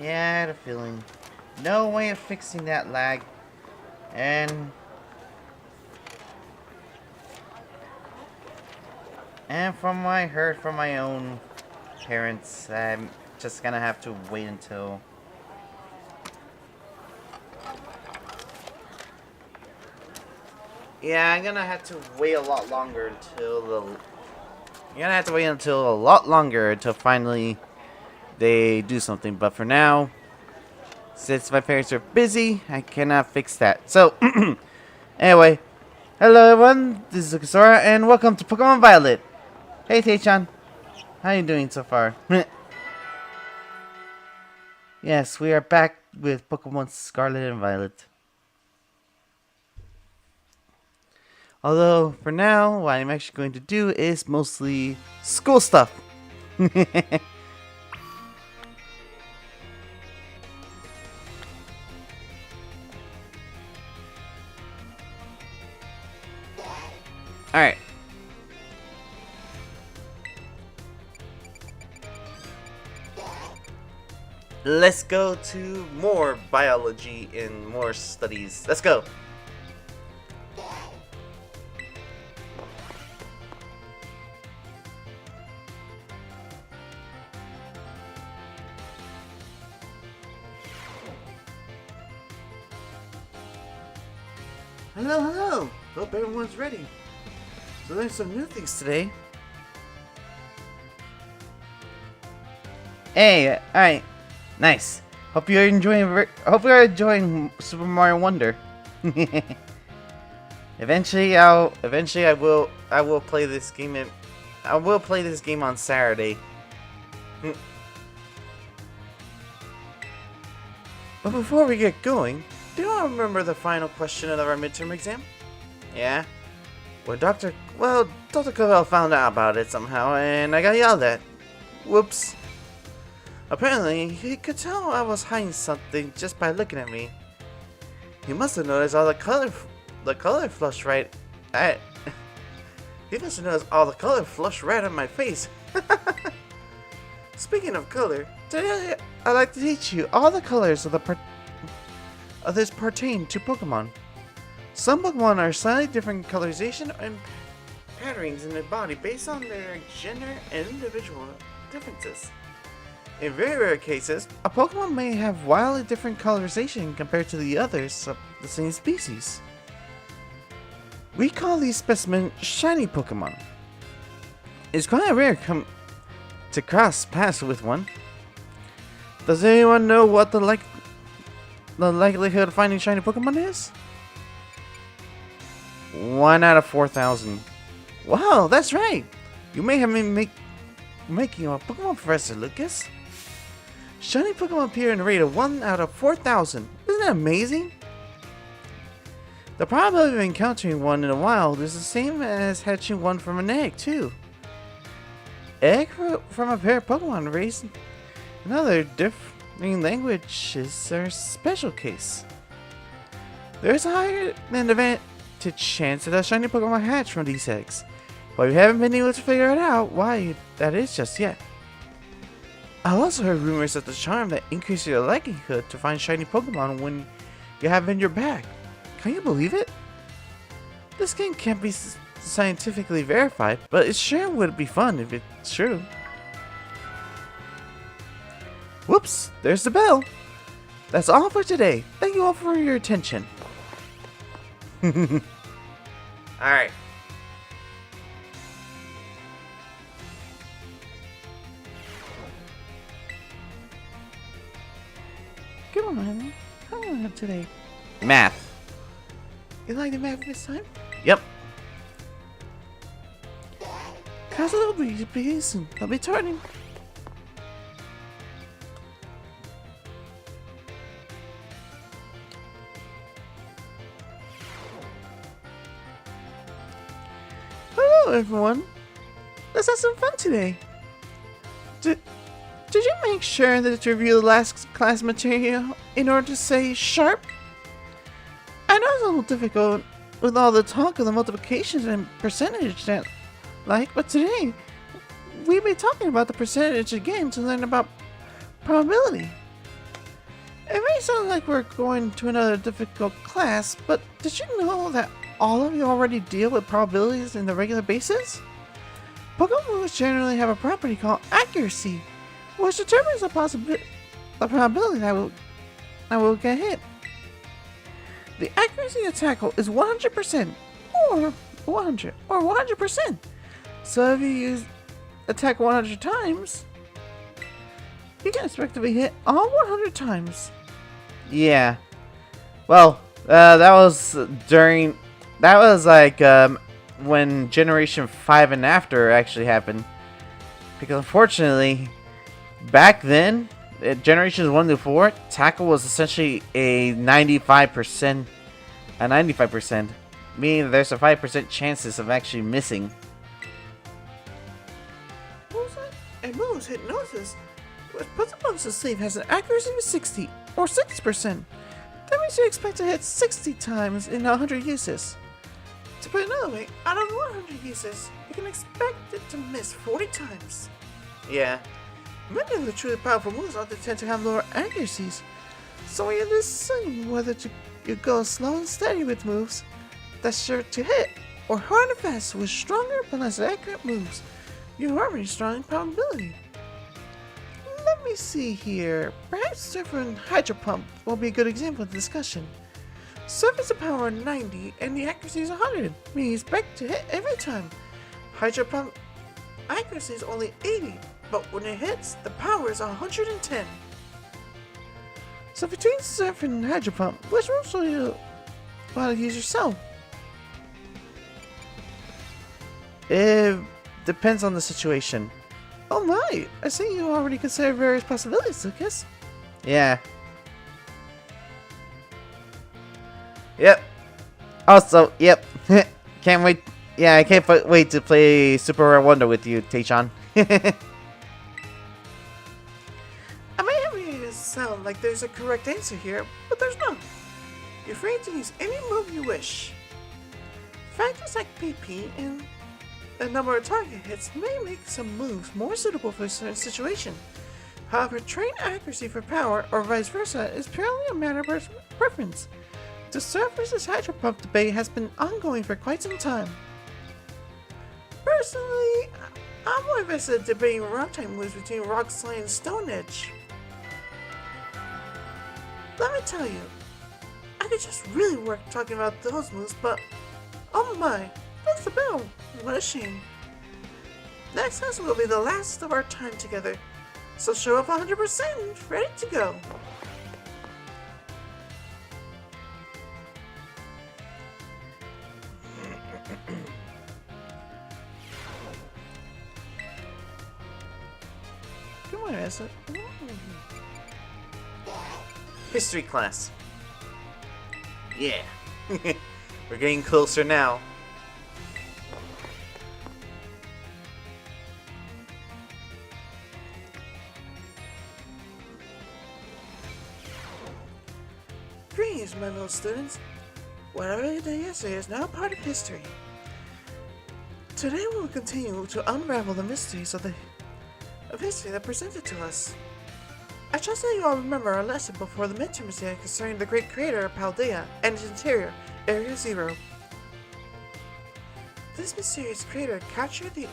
Yeah, I had a feeling. No way of fixing that lag. And from what I heard from my own parents, I'm just gonna have to wait until. Yeah, I'm gonna have to wait a lot longer until the. You're gonna have to wait until a lot longer until finally they do something. But for now, since my parents are busy, I cannot fix that. So, anyway, hello everyone. This is Kasora, and welcome to Pokemon Violet. Hey, Taechan. How you doing so far? Yes, we are back with Pokemon Scarlet and Violet. Although, for now, what I'm actually going to do is mostly school stuff. Alright. Let's go to more biology and more studies. Let's go. Hello, hello. Hope everyone's ready. So there's some new things today. Hey, alright. Nice. Hope you're enjoying Super Mario Wonder. Eventually I will play this game on Saturday. But before we get going, do you remember the final question of our midterm exam? Yeah? Dr. Covell found out about it somehow and I got yelled at. Whoops. Apparently, he could tell I was hiding something just by looking at me. He must have noticed all the color flushed right at. He must have noticed all the color flushed right on my face. Speaking of color, today I'd like to teach you all the colors of this pertain to Pokemon. Some Pokemon are slightly different colorization and patterns in their body based on their gender and individual differences. In very rare cases, a Pokemon may have wildly different colorization compared to the others of the same species. We call these specimens shiny Pokemon. It's quite rare to cross paths with one. Does anyone know what the likelihood of finding shiny Pokemon is? 1 out of 4,000. Wow, that's right! You may have been making a Pokemon professor, Lucas. Shiny Pokemon appear in a rate of 1 out of 4,000. Isn't that amazing? The probability of encountering one in the wild is the same as hatching one from an egg, too. Egg from a pair of Pokemon raised in other differing languages are a special case. There is a higher than advantage chance that a shiny Pokemon hatch from these eggs, but we haven't been able to figure it out why that is just yet. I also heard rumors of the charm that increases your likelihood to find shiny Pokemon when you have in your bag. Can you believe it? This game can't be scientifically verified, but it sure would be fun if it's true. Whoops, there's the bell. That's all for today. Thank you all for your attention. Alright. Come on, Emily. How do I have today? Math. You like the math this time? Yep. Cause a little breezy breeze and I'll be turning. Hello everyone. Let's have some fun today. Did you make sure that you reviewed the last class material in order to say sharp? I know it's a little difficult with all the talk of the multiplications and percentage but today we'll be talking about the percentage again to learn about probability. It may sound like we're going to another difficult class, but did you know that all of you already deal with probabilities in the regular basis? Pokemon moves generally have a property called accuracy, which determines the probability that will get hit. The accuracy of tackle is 100%, or 100%. So if you use attack 100 times, you can expect to be hit all 100 times. Yeah. Well, that was like when Generation 5 and after actually happened. Because unfortunately, back then, Generations 1 to 4, tackle was essentially a 95%. Meaning there's a 5% chances of actually missing. And Moon's Hypnosis, which puts a monster to sleep, has an accuracy of 60 or 60%. That means you expect to hit 60 times in 100 uses. To put it another way, out of 100 uses, you can expect it to miss 40 times. Yeah. Many of the truly powerful moves often tend to have lower accuracies, so when you decide whether you go slow and steady with moves that's sure to hit, or hard and fast with stronger but less accurate moves, you're already strong in probability. Let me see here. Perhaps Surfer and Hydro Pump will be a good example of the discussion. Surfer's a power of 90 and the accuracy is 100, meaning you expect to hit every time. Hydro Pump accuracy is only 80, but when it hits, the power is 110. So between Surfer and Hydro Pump, which moves will you want to use yourself? It depends on the situation. Oh my, I see you already consider various possibilities, Lucas. Yeah. Yep. Also, yep. Can't wait. Yeah, I can't wait to play Super Rare Wonder with you, Taechan. I may have made it sound like there's a correct answer here, but there's none. You're free to use any move you wish. Factors like PP and the number of target hits may make some moves more suitable for a certain situation. However, train accuracy for power, or vice versa, is purely a matter of preference. The Surf vs. Hydro Pump debate has been ongoing for quite some time. Personally, I'm more invested in debating rock-type moves between Rock Slide and Stone Edge. Let me tell you, I could just really work talking about those moves, but oh my, that's the bell. What a shame. Next class will be the last of our time together, so show up 100%, ready to go. Come on, Asa. History class. Yeah. We're getting closer now. Greetings, my little students. Whatever you did yesterday is now part of history. Today we will continue to unravel the mysteries of history that presented to us. I trust that you all remember our lesson before the midterm exam concerning the great crater of Paldea and its interior, Area Zero. This mysterious crater captured the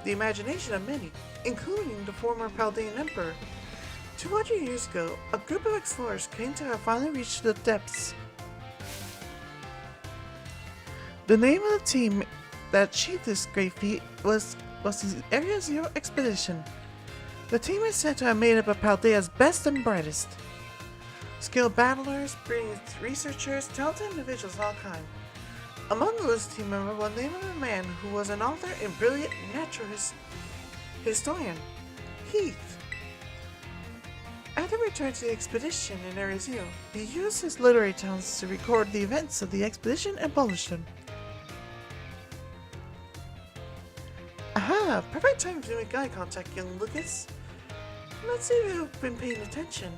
imagination of many, including the former Paldean emperor. 200 years ago, a group of explorers came to have finally reached the depths. The name of the team that achieved this great feat was the Area Zero Expedition. The team is said to have made up of Paldea's best and brightest. Skilled battlers, brilliant researchers, talented individuals of all kinds. Among those team members was the name of a man who was an author and brilliant natural historian, Heath. After returning to the expedition in Area Zero, he used his literary talents to record the events of the expedition and publish them. Aha! Perfect time to make eye contact, young Lucas. Let's see if you've been paying attention.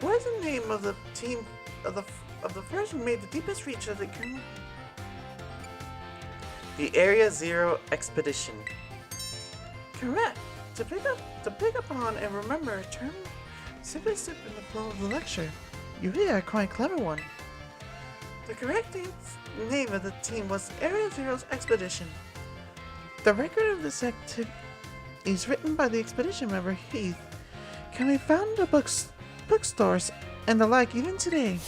What is the name of the team of the first who made the deepest reach of the Area Zero Expedition? Correct. To pick up on and remember a term Simply step in the flow of the lecture. You really are quite a clever one. The correct name of the team was Area Zero's Expedition. The record of this activity is written by the expedition member Heath. Can be found in the bookstores and the like even today.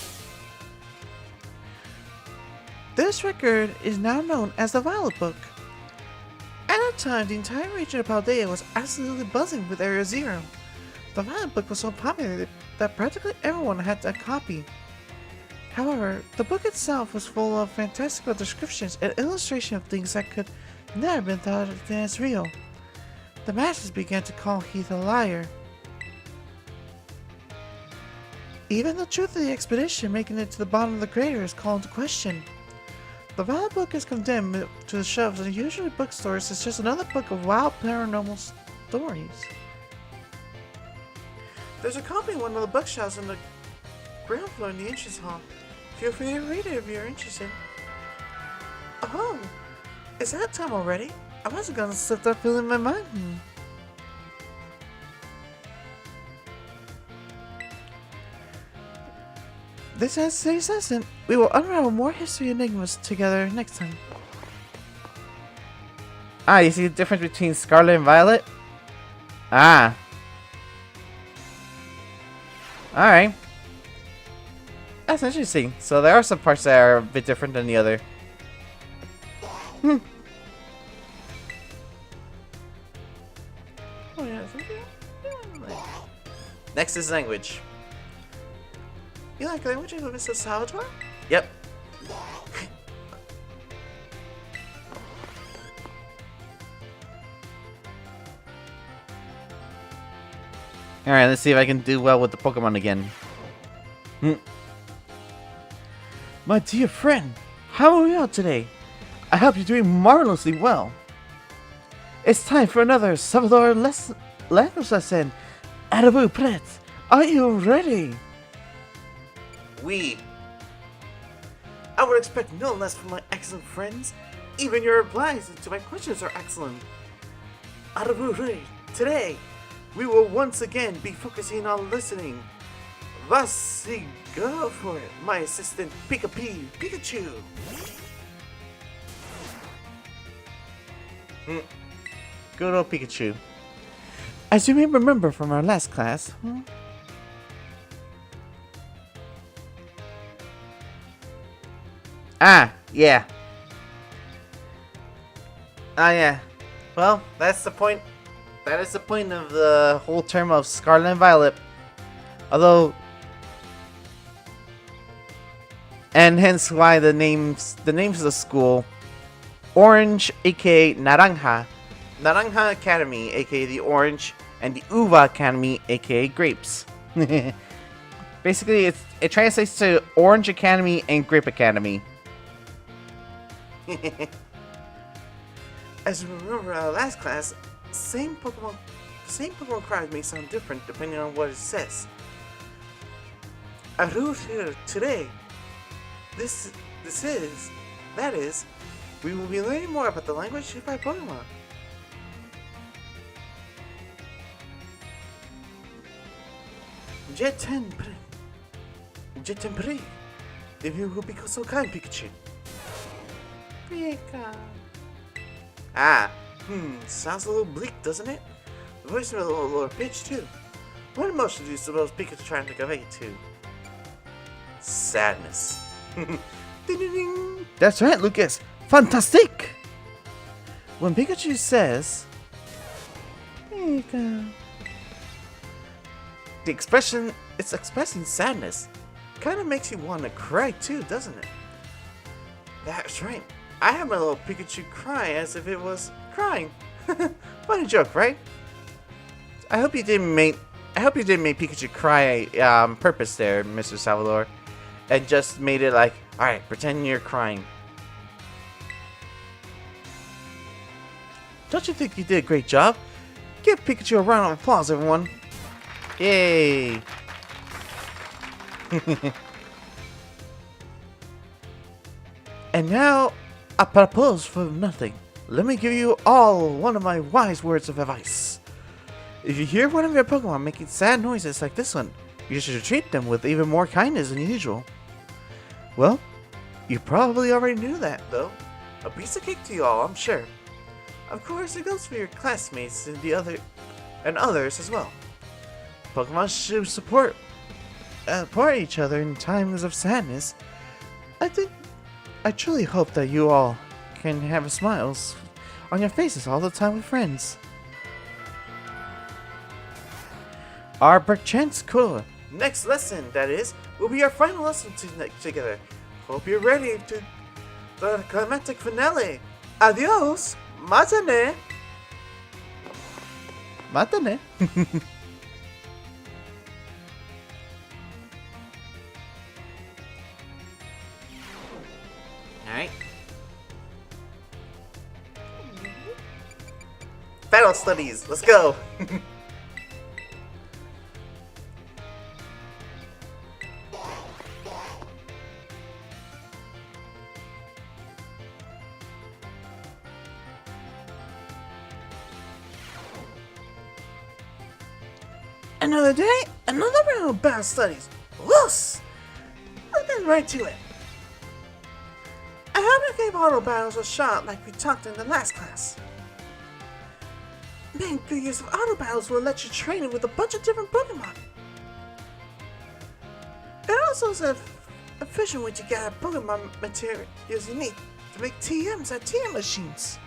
This record is now known as the Violet Book. At that time, the entire region of Paldea was absolutely buzzing with Area Zero. The Violet Book was so popular that practically everyone had a copy. However, the book itself was full of fantastical descriptions and illustration of things that could never have been thought of as real. The masses began to call Heath a liar. Even the truth of the expedition making it to the bottom of the crater is called into question. The Violet Book is condemned to the shelves and usually bookstores is just another book of wild paranormal stories. There's a copy in one of the bookshelves on the ground floor in the entrance hall. Feel free to read it if you're interested. Oh, is that time already? I wasn't gonna sit there feeling my mind. This has today's lesson. We will unravel more history enigmas together next time. Ah, you see the difference between Scarlet and Violet? Ah. Alright. That's interesting. So there are some parts that are a bit different than the other. Oh yeah. Next is language. You like language, Mr. Salvatore? Yep. Alright, let's see if I can do well with the Pokemon again. My dear friend, how are we out today? I hope you're doing marvelously well. It's time for another Salvador language lesson. Êtes-vous prêt? Are you ready? Oui. I would expect no less from my excellent friends. Even your replies to my questions are excellent. Êtes-vous ready? Today, we will once again be focusing on listening. Voici, go for it, my assistant Pikachu. Good old Pikachu. As you may remember from our last class, yeah. Yeah. Well, that's the point. That is the point of the whole term of Scarlet and Violet. Although, and hence why the names of the school, Orange, aka Naranja, Naranja Academy, aka the Orange, and the Uva Academy, aka Grapes. Basically, it translates to Orange Academy and Grape Academy. As we remember our last class, the same Pokemon cries may sound different depending on what it says. I wrote here today. That is, we will be learning more about the language used by Pokemon. Je t'en prie. If you will be so kind, Pikachu. Pika. Sounds a little bleak, doesn't it? The voice is a little lower pitched too. What emotion do you suppose Pikachu trying to convey to? Sadness. Ding, ding, ding. That's right, Lucas. Fantastic! When Pikachu says, Pika, it's expressing sadness. Kind of makes you want to cry too, doesn't it? That's right. I had my little Pikachu cry as if it was crying. Funny joke, right? I hope you didn't make Pikachu cry on purpose there, Mr. Salvador, and just made it like, all right, pretend you're crying. Don't you think you did a great job? Give Pikachu a round of applause, everyone. Yay! And now, I propose for nothing. Let me give you all one of my wise words of advice. If you hear one of your Pokemon making sad noises like this one, you should treat them with even more kindness than usual. Well, you probably already knew that, though. A piece of cake to you all, I'm sure. Of course, it goes for your classmates and others as well. Pokemon should support each other in times of sadness. I truly hope that you all can have smiles on your faces all the time with friends. Our perchance cool. Next lesson, that is, will be our final lesson together. Hope you're ready to the climactic finale. Adios, matane. Matane. Alright. Battle studies, let's go. Another day, another round of battle studies. Whoos! Let's get right to it. I hope you gave auto battles a shot like we talked in the last class. Main figures of auto battles will let you train it with a bunch of different Pokemon. It also is an efficient way to gather Pokemon materials you need to make TMs at TM machines.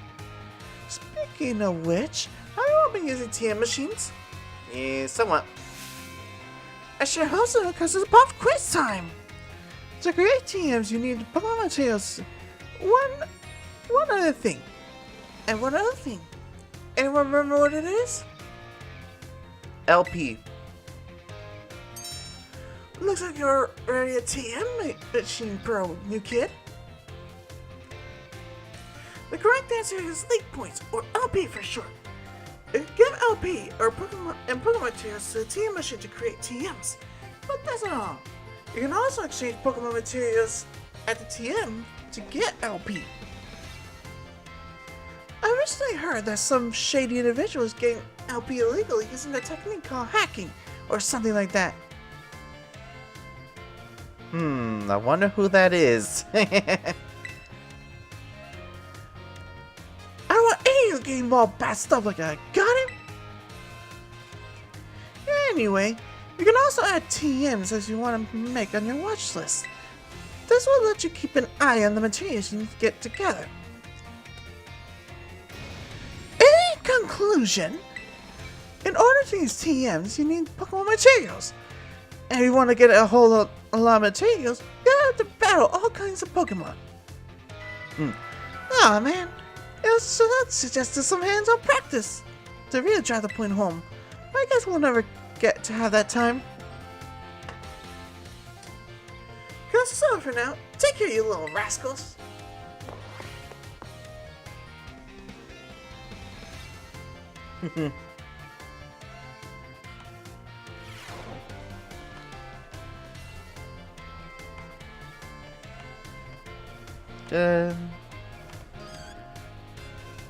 Speaking of which, have you all been using TM machines? Yeah, somewhat. I sure hope so, because it's pop quiz time! To create TMs, you need Pokemon materials. One other thing. And one other thing. Anyone remember what it is? LP. Looks like you're already a TM machine pro, new kid. The correct answer is League Points, or LP for short. Give LP or Pokemon materials to the TM machine to create TMs. But that's not all. You can also exchange Pokemon materials at the TM to get LP. I recently heard that some shady individual is getting LP illegally using a technique called hacking or something like that. I wonder who that is. I don't want any of you getting involved bad stuff like that. Got it? Anyway, you can also add TMs as you want to make on your watch list. This will let you keep an eye on the materials you get together. In conclusion, in order to use TMs, you need Pokemon materials. And if you want to get a lot of materials, you have to battle all kinds of Pokemon. Aw, man. So that suggested some hands-on practice to really drive the point home. But I guess we'll never get to have that time. That's all for now. Take care, you little rascals.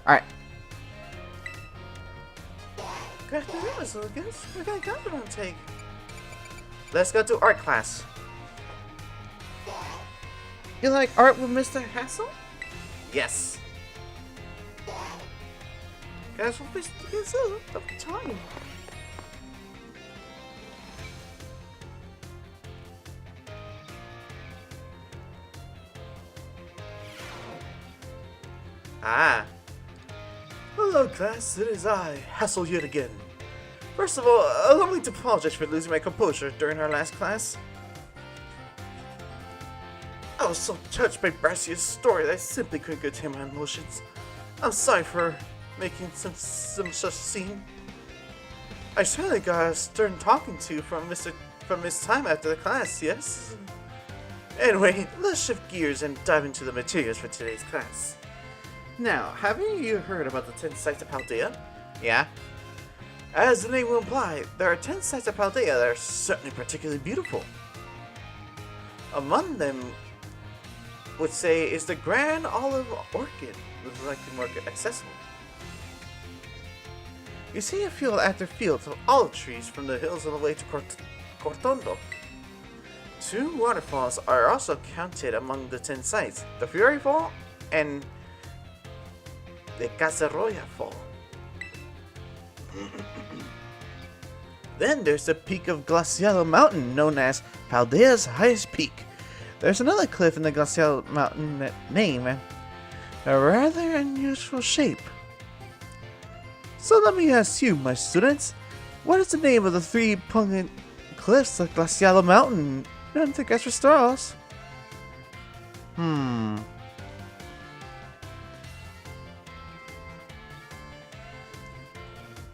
Alright. Good afternoon, Miss Lucas. We got a government take. Let's go to art class. You like art with Mr. Hassel? Yes. Guys, what is this of time? Ah. Hello, class. It is I, Hassel, yet again. First of all, allow me to apologize for losing my composure during our last class. I was so touched by Brassia's story that I simply couldn't contain my emotions. I'm sorry for making some such scene. I certainly got a stern talking to from Miss Time after the class, yes? Anyway, let's shift gears and dive into the materials for today's class. Now, haven't you heard about the 10 sites of Paldea? Yeah? As the name will imply, there are 10 sites of Paldea that are certainly particularly beautiful. Among them, would say, is the Grand Olive Orchid, which is likely more accessible. You see a field after field of olive trees from the hills on the way to Cortondo. 2 waterfalls are also counted among the 10 sites, the Fury Fall and the Casaroya Fall. Then there's the peak of Glacial Mountain, known as Paldea's highest peak. There's another cliff in the Glacial Mountain name, a rather unusual shape. So let me ask you, my students, what is the name of the 3 pungent cliffs of Glacial Mountain? None to guess for stars. Dang,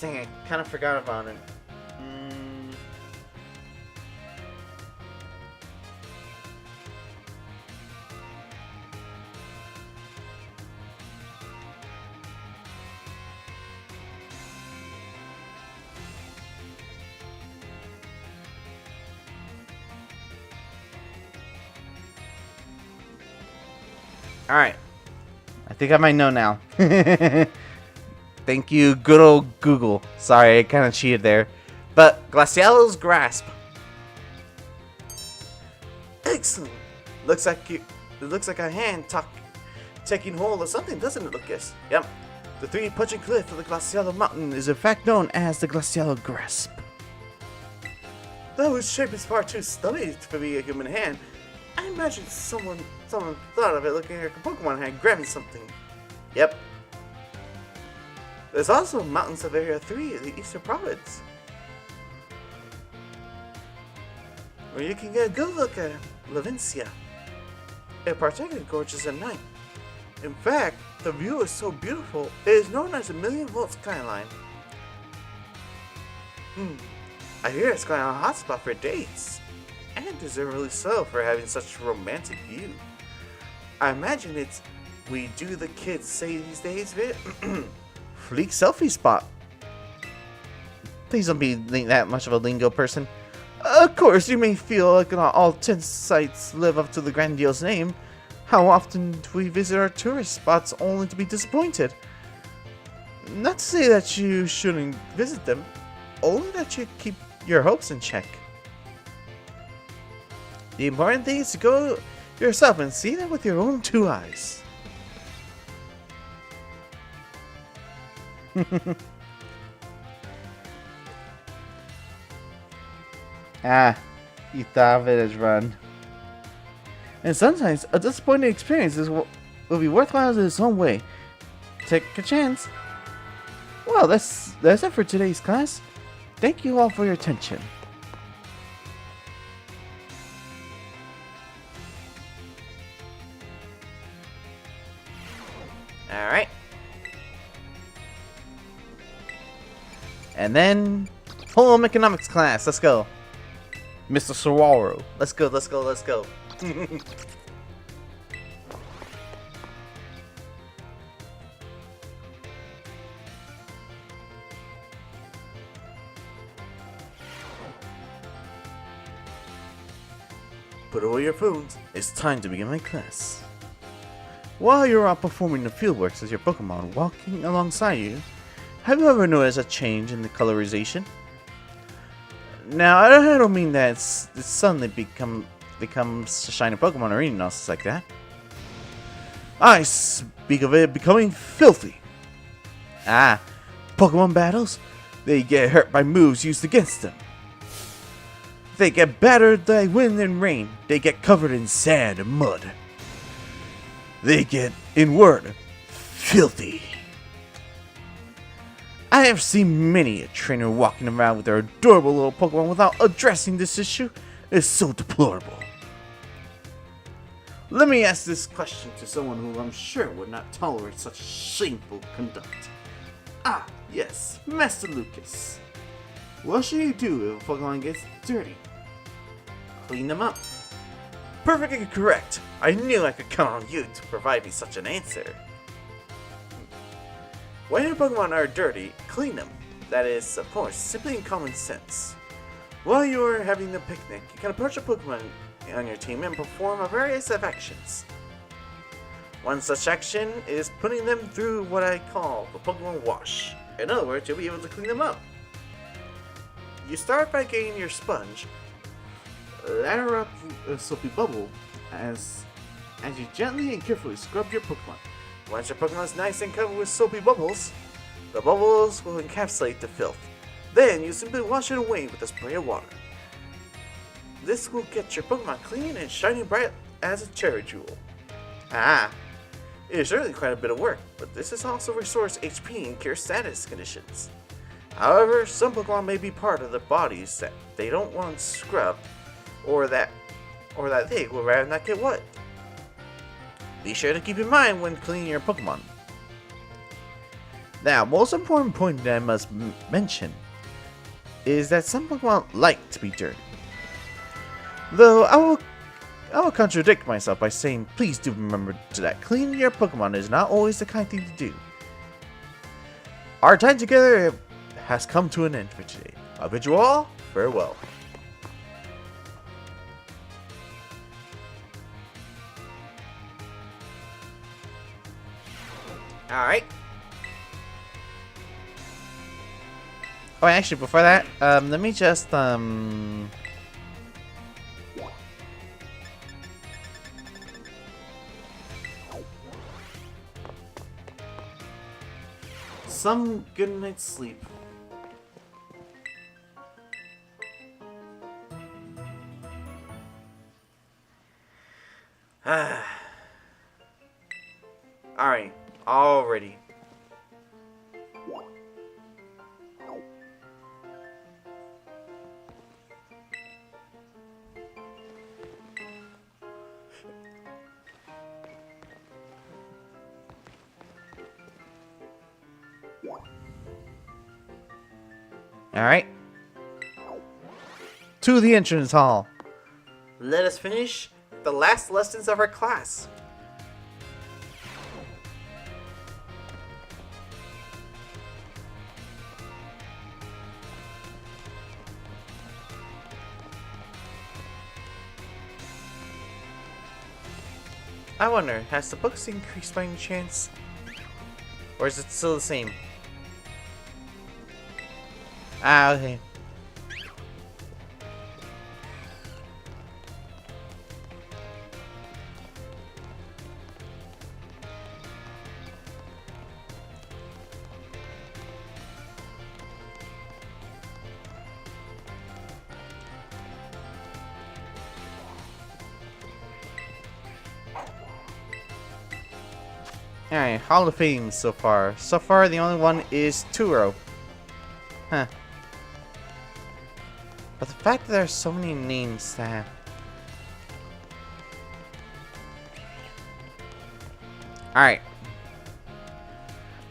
I kind of forgot about it. Alright. I think I might know now. Thank you, good old Google. Sorry, I kind of cheated there. But Glacial's Grasp. Excellent. It looks like a hand taking hold of something, doesn't it, Lucas? Yep. The 3 punching cliff of the Glacial Mountain is in fact known as the Glacial Grasp. Though its shape is far too stubby to be a human hand, I imagine someone thought of it looking at a Pokemon hand grabbing something. Yep. There's also mountains of Area 3 in the Eastern Province, where you can get a good look at Lavincia. It particularly gorgeous at night. In fact, the view is so beautiful, it is known as a million-volt skyline. I hear it's going on a hotspot for dates, and deservedly so for having such a romantic view. I imagine it's we do the kids say these days, Fleek selfie spot. Please don't be that much of a lingo person. Of course, you may feel like not all 10 sites live up to the grandiose name. How often do we visit our tourist spots only to be disappointed? Not to say that you shouldn't visit them, only that you keep your hopes in check. The important thing is to go yourself and see them with your own 2 eyes. You thought of it as run. And sometimes a disappointing experience will be worthwhile in its own way. Take a chance. Well, that's it for today's class. Thank you all for your attention. Alright. And then home economics class. Let's go. Mr. Saguaro. Let's go. Put away your phones. It's time to begin my class. While you're out performing the fieldworks as your Pokemon walking alongside you, have you ever noticed a change in the colorization? Now, I don't mean that it suddenly becomes a shiny Pokemon or anything else like that. I speak of it becoming filthy. Pokemon battles, they get hurt by moves used against them. They get battered by wind and rain. They get covered in sand and mud. They get, in word, filthy. I have seen many a trainer walking around with their adorable little Pokemon without addressing this issue. It's so deplorable. Let me ask this question to someone who I'm sure would not tolerate such shameful conduct. Yes, Master Lucas. What should you do if a Pokemon gets dirty? Clean them up. Perfectly correct. I knew I could count on you to provide me such an answer. When your Pokemon are dirty, clean them. That is, of course, simply in common sense. While you are having a picnic, you can approach a Pokemon on your team and perform a variety of actions. One such action is putting them through what I call the Pokemon Wash. In other words, you'll be able to clean them up. You start by getting your sponge, lather up a soapy bubble as you gently and carefully scrub your Pokemon. Once your Pokemon is nice and covered with soapy bubbles, the bubbles will encapsulate the filth. Then you simply wash it away with a spray of water. This will get your Pokemon clean and shining bright as a cherry jewel. It is certainly quite a bit of work, but this is also restores HP and cures status conditions. However, some Pokemon may be part of their bodies that they don't want scrubbed, or that they would rather not get wet. Be sure to keep in mind when cleaning your Pokemon. Now, most important point that I must mention is that some Pokemon like to be dirty. Though I will contradict myself by saying please do remember that cleaning your Pokemon is not always the kind thing to do. Our time together has come to an end for today. I bid you all farewell. Alright. Oh, actually, before that, let me just, some good night's sleep. Alright, already. Alright. To the entrance hall. Let us finish the last lessons of our class. I wonder, has the books increased by any chance? Or is it still the same? Ah, okay. Alright, Hall of Fame so far. So far, the only one is Turo. Huh. But the fact that there are so many names that... Alright.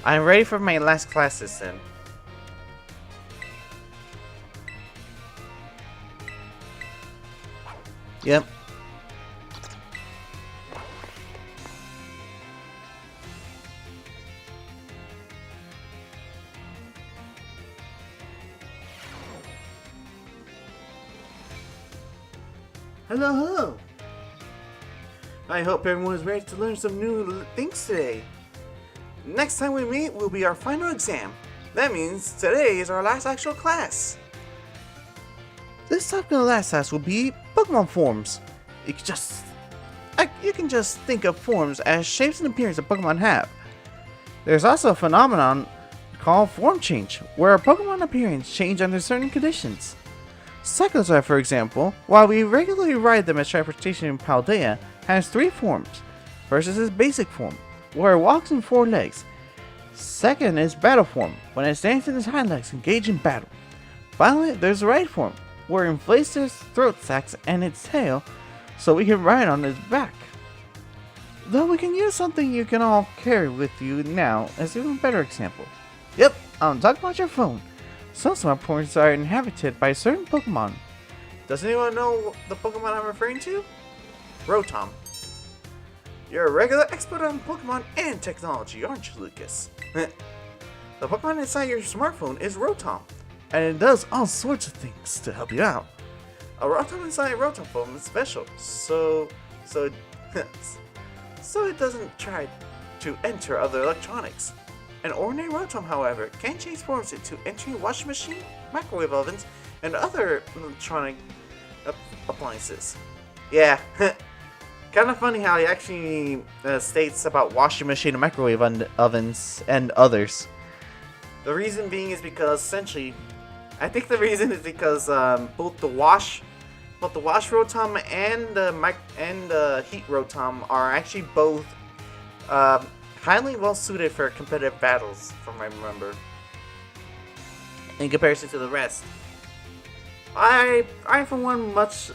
I'm ready for my last classes then. Yep. Hello, hello. I hope everyone is ready to learn some new things today. Next time we meet will be our final exam. That means today is our last actual class. This topic of the last class will be Pokemon forms. You can just think of forms as shapes and appearance that Pokemon have. There's also a phenomenon called form change, where a Pokemon appearance change under certain conditions. Cyclozar, for example, while we regularly ride them as transportation in Paldea, has 3 forms. First is his basic form, where it walks in 4 legs. Second is battle form, when it stands in his hind legs engaged in battle. Finally, there's the ride form, where it inflates his throat sacs and its tail so we can ride on his back. Though we can use something you can all carry with you now as an even better example. Yep, I'm talking about your phone. Some smartphones are inhabited by certain Pokemon. Does anyone know the Pokemon I'm referring to? Rotom. You're a regular expert on Pokemon and technology, aren't you, Lucas? The Pokemon inside your smartphone is Rotom, and it does all sorts of things to help you out. A Rotom inside a Rotom phone is special, so it doesn't try to enter other electronics. An ordinary Rotom, however, can change forms into entry washing machine, microwave ovens, and other electronic appliances. Yeah, kind of funny how he actually states about washing machine and microwave ovens and others. The reason being is because essentially, I think the reason is because both the wash Rotom and the heat Rotom are actually both highly well suited for competitive battles, from what I remember, in comparison to the rest. I for one much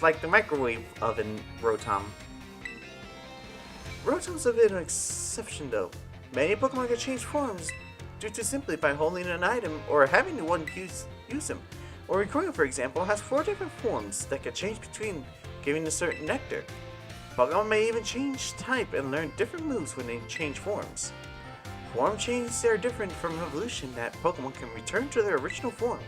like the microwave oven Rotom. Rotom's a bit of an exception though. Many Pokemon can change forms due to simply by holding an item or having the one use them. Oricorio, for example, has 4 different forms that can change between giving a certain nectar. Pokemon may even change type and learn different moves when they change forms. Form changes are different from evolution that Pokemon can return to their original form.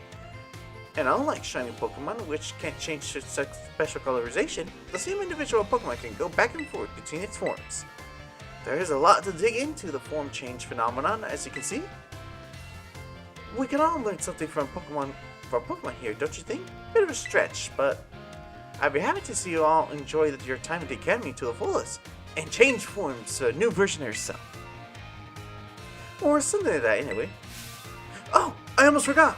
And unlike shiny Pokemon, which can't change to such special colorization, the same individual Pokemon can go back and forth between its forms. There is a lot to dig into the form change phenomenon, as you can see. We can all learn something from Pokemon here, don't you think? Bit of a stretch, but I'd be happy to see you all enjoy your time at the Academy to the fullest and change forms to a new version of yourself. Or something like that, anyway. Oh, I almost forgot!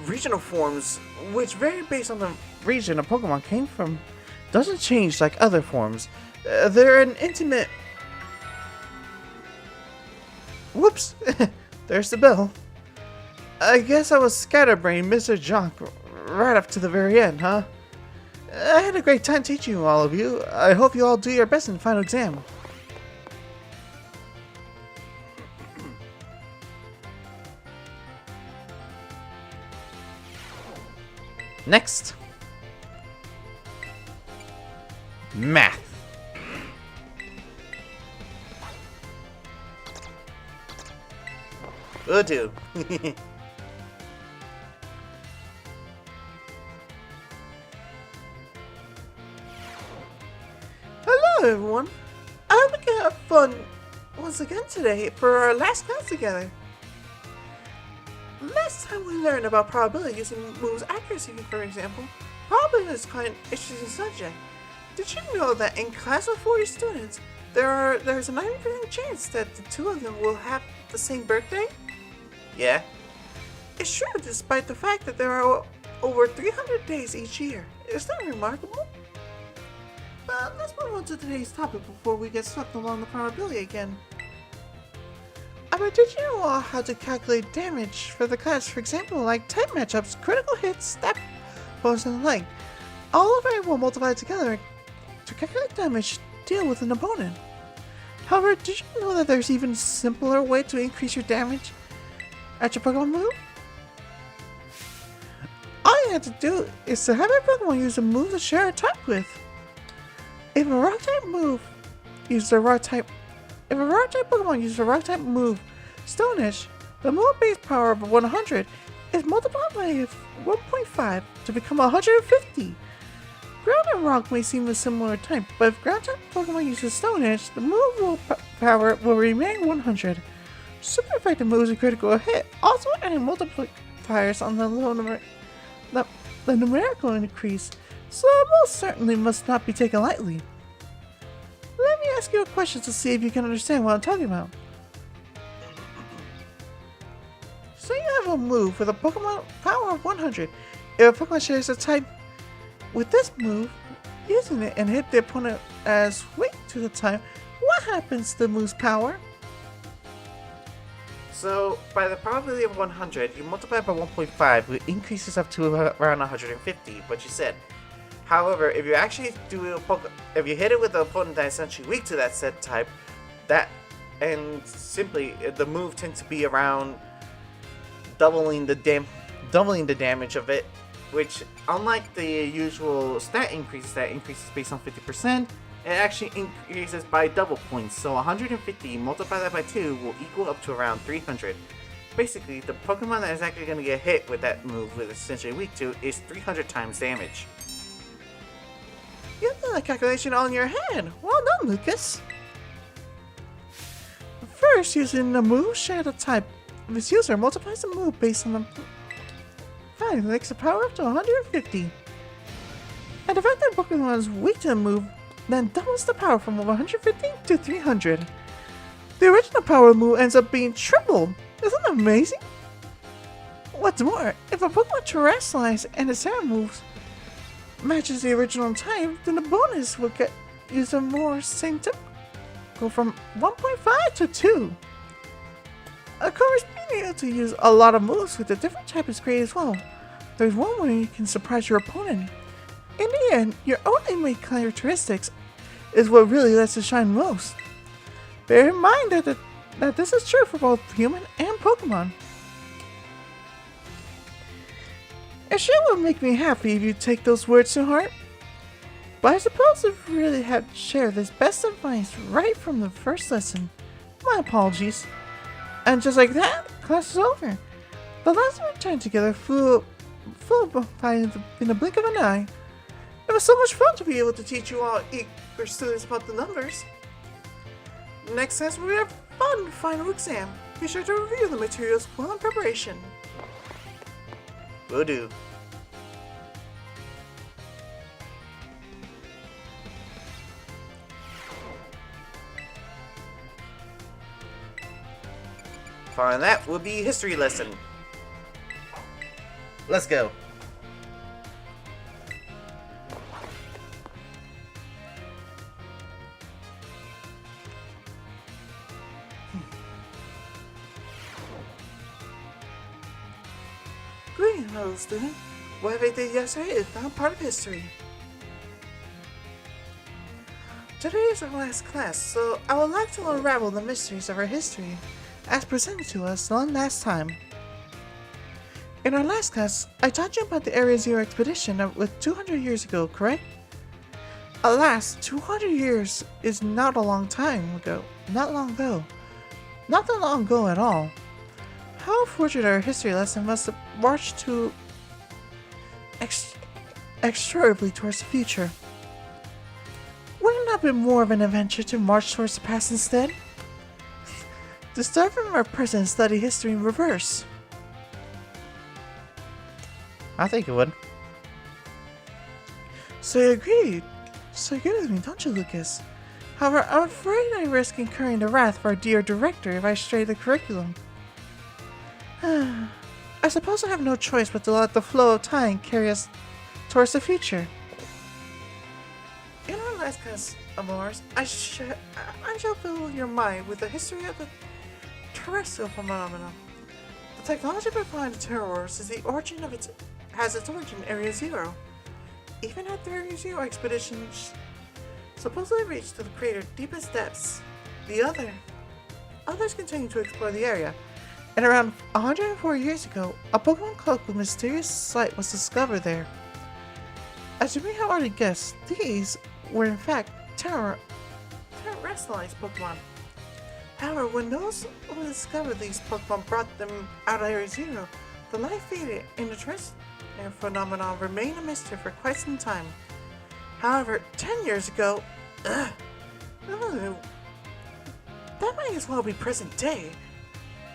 Regional forms, which vary based on the region a Pokemon came from, doesn't change like other forms. They're an intimate... Whoops! There's the bell. I guess I was scatterbrained Mr. Jock right up to the very end, huh? I had a great time teaching you, all of you. I hope you all do your best in the final exam. Next. Math. Will do. Hello everyone. I hope we can have fun once again today for our last class together. Last time we learned about probability using moves accuracy, for example. Probability is quite an interesting subject. Did you know that in class of 40 students, there's a 90% chance that the 2 of them will have the same birthday? Yeah. It's true despite the fact that there are over 300 days each year. Is that remarkable? But let's move on to today's topic before we get swept along the probability again. But did you know how to calculate damage for the class? For example, like type matchups, critical hits, stat bonus, and the like. All of it will multiply together to calculate damage deal with an opponent. However, did you know that there's even a simpler way to increase your damage at your Pokemon move? All you have to do is to have your Pokemon use a move to share a type with. If a rock type move uses a rock type Pokemon uses a rock type move, Stone-ish, the move base power of 100 is multiplied by 1.5 to become 150. Ground and Rock may seem a similar type, but if Ground type Pokemon uses Stone-ish, the move power will remain 100. Super effective moves and critical hit also add multipliers on the numerical increase, so it most certainly must not be taken lightly. Let me ask you a question to see if you can understand what I'm talking about. Say you have a move with a Pokemon power of 100. If a Pokemon shares a type with this move, using it and hit the opponent as weak to the type, what happens to the move's power? So, by the probability of 100, you multiply by 1.5, which increases up to around 150, what you said. However, if you actually if you hit it with an opponent that's essentially weak to that said type, the move tends to be around doubling the damage of it, which unlike the usual stat increases that increases based on 50%, it actually increases by double points. So 150 multiply that by 2 will equal up to around 300. Basically, the Pokemon that is actually going to get hit with that move with essentially weak to is 300 times damage. You did that calculation on your head. Well done, Lucas. First, using the move shadow type of its user multiplies the move based on the value that makes the power up to 150. And the fact that Pokemon is weak to the move then doubles the power from 150 to 300. The original power of the move ends up being tripled. Isn't that amazing? What's more, if a Pokemon terrestrialized and its air moves matches the original type, then the bonus will get used on more same type. Go from 1.5 to 2. Of course, being able to use a lot of moves with a different type is great as well. There's one way you can surprise your opponent. In the end, your own innate characteristics is what really lets you shine most. Bear in mind that this is true for both human and Pokemon. It sure would make me happy if you take those words to heart. But I suppose I really had to share this best advice right from the first lesson. My apologies. And just like that, class is over. The last we time together flew by in the blink of an eye. It was so much fun to be able to teach you all your students about the numbers. Next time we have fun final exam. Be sure to review the materials well in preparation. Will do. Following that will be history lesson. Let's go. Greetings, hello student. What I did yesterday is now part of history. Today is our last class, so I would like to unravel the mysteries of our history as presented to us one last time. In our last class, I taught you about the Area Zero expedition with 200 years ago, correct? Alas, 200 years is not a long time ago. Not long ago. Not that long ago at all. How fortunate our history lesson must have marched to extraordinarily towards the future. Wouldn't it have been more of an adventure to march towards the past instead? To start from our present and study history in reverse. I think it would. So you agreed. So good with me, don't you, Lucas? However, I'm afraid I risk incurring the wrath of our dear director if I stray the curriculum. I suppose I have no choice but to let the flow of time carry us towards the future. In our last class of ours, I shall fill your mind with the history of the terrestrial phenomena. The technology behind the terrors is the origin of has its origin in Area Zero. Even after Area Zero expeditions supposedly reached to the crater's deepest depths, others continue to explore the area. And around 104 years ago, a Pokemon cloak with mysterious sight was discovered there. As you may have already guessed, these were in fact terrestrialized Pokemon. However, when those who discovered these Pokemon brought them out of Area Zero, the light faded and the terrestrial phenomenon remained a mystery for quite some time. However, 10 years ago, that might as well be present day.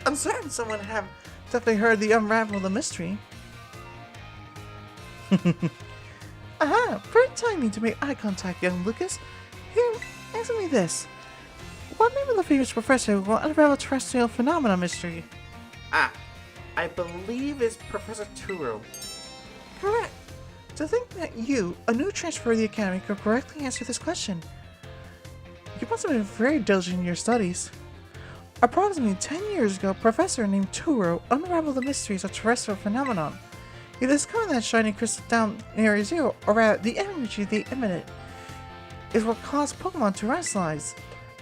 I'm certain someone have definitely heard the unravel of the mystery. Aha! Perfect timing to make eye contact, young Lucas. Here, answer me this. What name of the famous professor will unravel terrestrial phenomena mystery? I believe it's Professor Turo. Correct. To think that you, a new transfer of the Academy, could correctly answer this question. You must have been very diligent in your studies. Approximately 10 years ago, a professor named Turo unraveled the mysteries of terrestrial phenomenon. He discovered that shining crystal down in Area Zero, or rather, the energy they emitted, is what caused Pokemon to terrestrialize.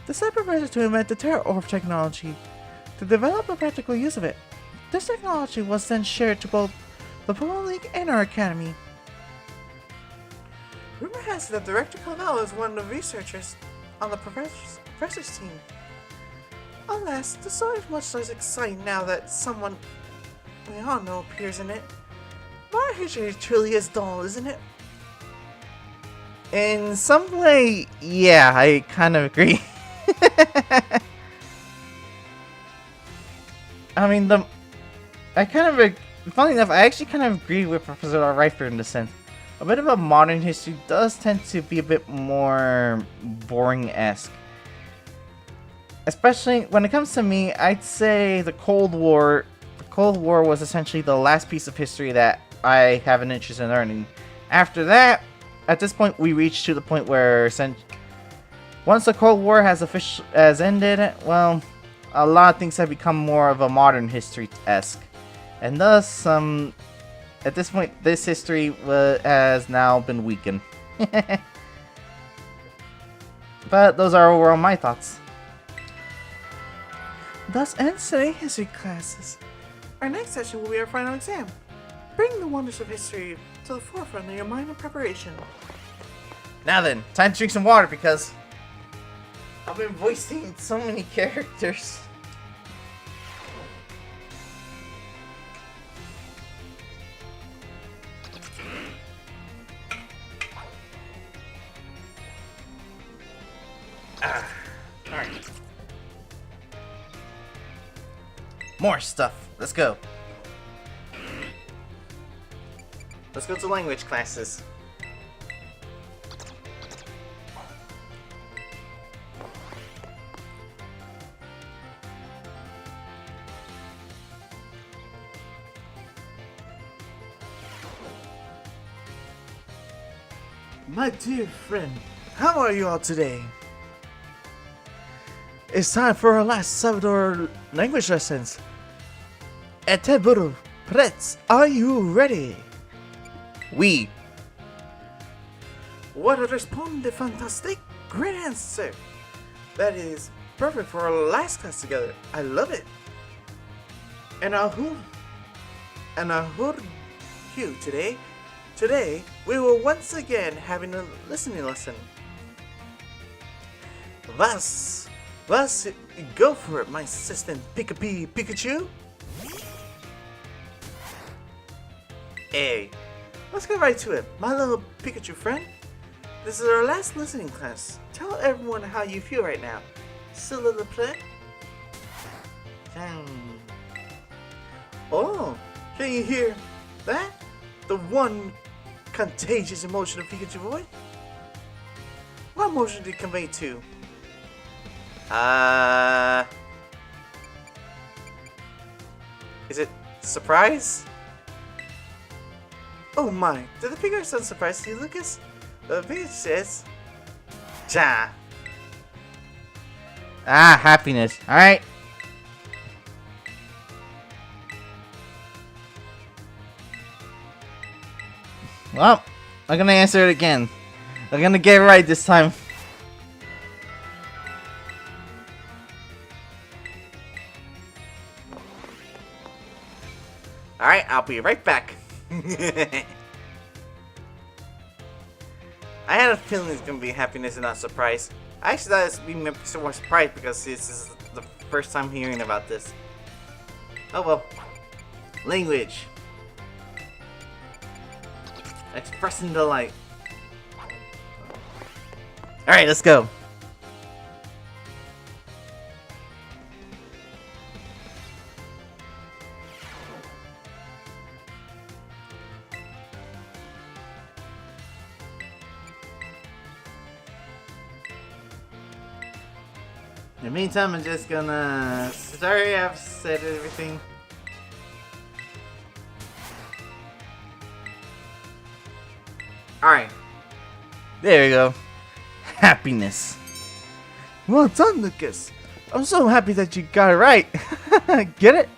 This led Professor to invent the Terra Orb technology, to develop a practical use of it. This technology was then shared to both the Pokemon League and our Academy. Rumor has it that Director Cavell is one of the researchers on the professor's team. Alas, the story is much less exciting now that someone we all know appears in it. Our history truly is dull, isn't it? In some way, yeah, I kind of agree. I mean, funny enough, I actually kind of agree with Professor Rifer in the sense. A bit of a modern history does tend to be a bit more boring-esque. Especially when it comes to me, I'd say the Cold War. The Cold War was essentially the last piece of history that I have an interest in learning. After that, at this point, we reached to the point where once the Cold War has ended, well, a lot of things have become more of a modern history-esque. And thus, at this point, this history has now been weakened. But those are overall my thoughts. Thus ends today's history classes. Our next session will be our final exam. Bring the wonders of history to the forefront of your mind and preparation. Now then, time to drink some water because I've been voicing so many characters. Alright. More stuff. Let's go. Let's go to language classes. My dear friend, how are you all today? It's time for our last Salvador language lessons. Eteburu, Pretz, are you ready? We. What a responde fantastic! Great answer! That is perfect for our last class together. I love it. And I heard you today. Today, we will once again having a listening lesson. Thus, go for it, my assistant Pikachu. Hey, let's get right to it, my little Pikachu friend. This is our last listening class. Tell everyone how you feel right now. Still a little play? Oh, can you hear that? The one contagious emotion of Pikachu voice? What emotion did it convey to? Is it surprise? Oh my, did the figure sound surprised to you, Lucas? The figure says, ja. Happiness. Alright. Well, I'm gonna answer it again. I'm gonna get it right this time. Alright, I'll be right back. I had a feeling it's gonna be happiness and not surprise. I actually thought it's being more surprised because this is the first time hearing about this. Oh well. Language. Expressing delight. Alright, let's go. In the meantime, I'm just gonna... Sorry, I've said everything. Alright. There we go. Happiness. Well done, Lucas. I'm so happy that you got it right. Get it?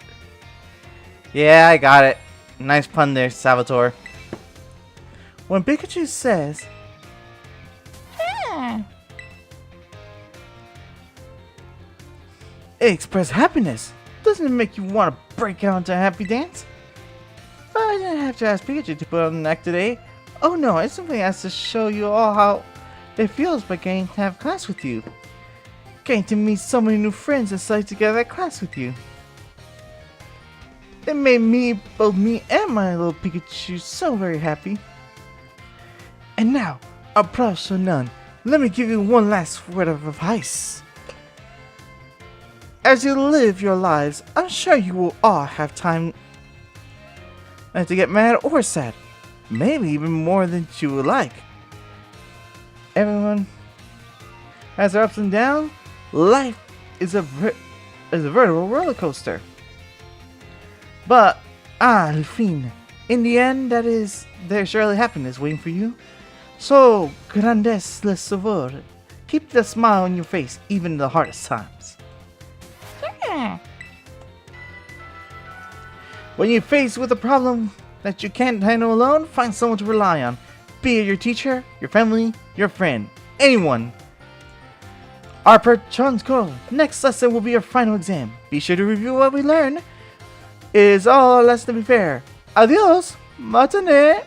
Yeah, I got it. Nice pun there, Salvatore. When Pikachu says, it expresses happiness. Doesn't it make you want to break out into a happy dance? But I didn't have to ask Pikachu to put on the act today. Oh no, I simply asked to show you all how it feels by getting to have class with you. Getting to meet so many new friends and study together at class with you. It made both me and my little Pikachu so very happy. And now, applause for none. Let me give you one last word of advice. As you live your lives, I'm sure you will all have time to get mad or sad. Maybe even more than you would like. Everyone has their ups and downs. Life is a veritable roller coaster. But, Delphine, in the end, there's surely happiness waiting for you. So, grandes le savoir. Keep the smile on your face, even in the hardest times. When you're faced with a problem that you can't handle alone, find someone to rely on. Be it your teacher, your family, your friend, anyone. Our patrons go. Next lesson will be our final exam. Be sure to review what we learn. It is all a lesson to be fair. Adios, matane.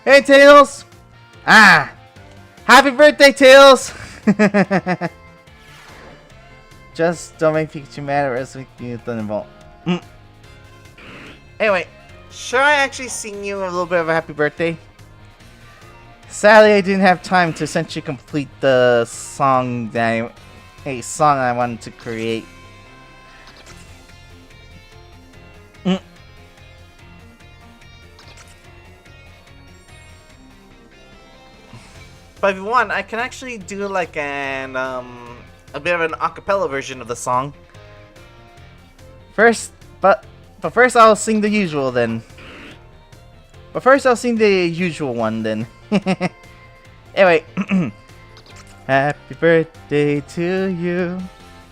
Hey Tails. Happy birthday, Tails. Just don't make Pikachu mad or else we can Thunderbolt. Anyway, should I actually sing you a little bit of a happy birthday? Sadly, I didn't have time to essentially complete the song that I wanted to create. But if you want, I can actually do like a bit of an acapella version of the song. First I'll sing the usual then. Anyway, happy birthday to you.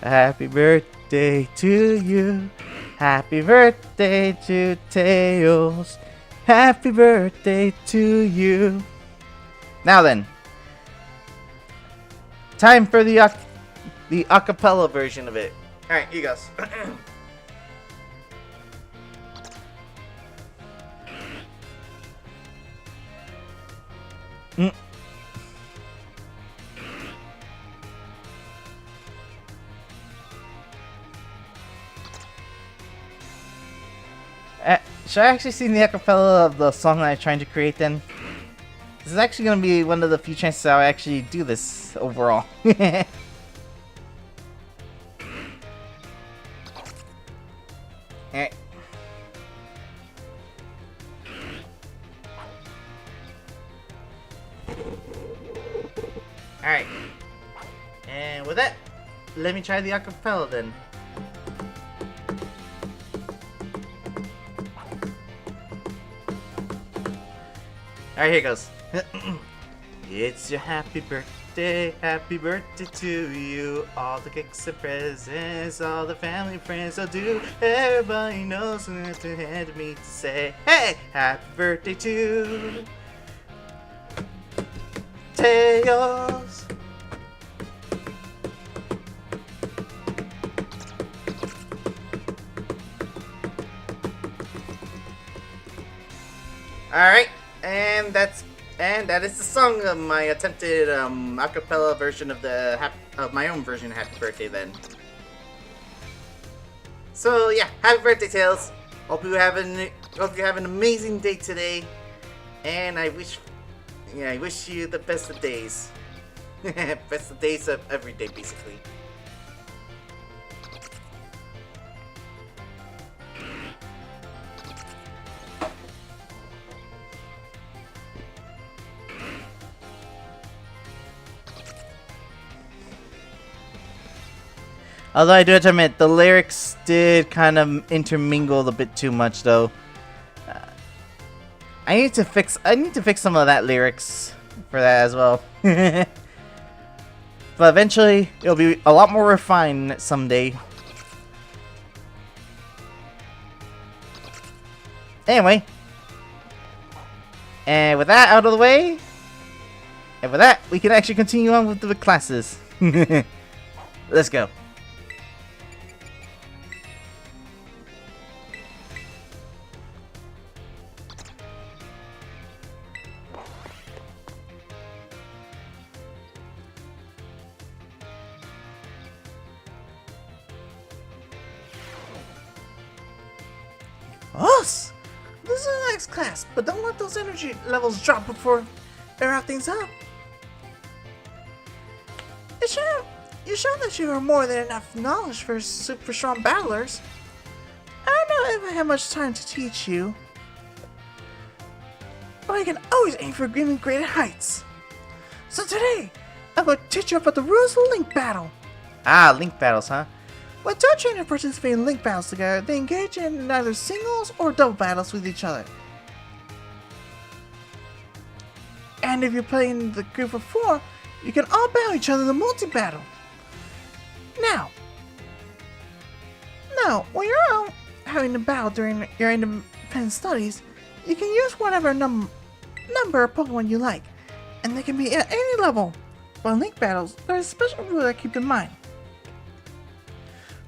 Happy birthday to you. Happy birthday to Tails. Happy birthday to you. Now then, time for the acapella version of it. Alright, here goes. Should I actually sing the acapella of the song that I'm trying to create then? This is actually going to be one of the few chances I'll actually do this overall. Alright. Alright. And with that, let me try the acapella then. Alright, here goes. It's your happy birthday to you. All the cakes and presents, all the family and friends will do. Everybody knows enough to hand to me to say, hey, happy birthday to Tails. Alright. And that is the song of my attempted acapella version of my own version of Happy Birthday then. So yeah, happy birthday, Tails. Hope you have an amazing day today, and I wish you the best of days. Best of days of every day, basically. Although I do have to admit, the lyrics did kind of intermingle a bit too much, though. I need to fix some of that lyrics for that as well. But eventually, it'll be a lot more refined someday. Anyway, and with that out of the way, and with that, we can actually continue on with the classes. Let's go. Us! This is the next class, but don't let those energy levels drop before they wrap things up. Sure, You showed that you are more than enough knowledge for super strong battlers. I don't know if I have much time to teach you, but I can always aim for even greater heights. So today, I'm going to teach you about the rules of Link Battle. Ah, Link battles, huh? When two trainers participate in Link Battles together, they engage in either singles or double battles with each other. And if you're playing in the group of 4, you can all battle each other in the multi-battle. Now, when you're out having a battle during your independent studies, you can use whatever number of Pokemon you like, and they can be at any level. But in Link Battles, there is a special rule that keep in mind.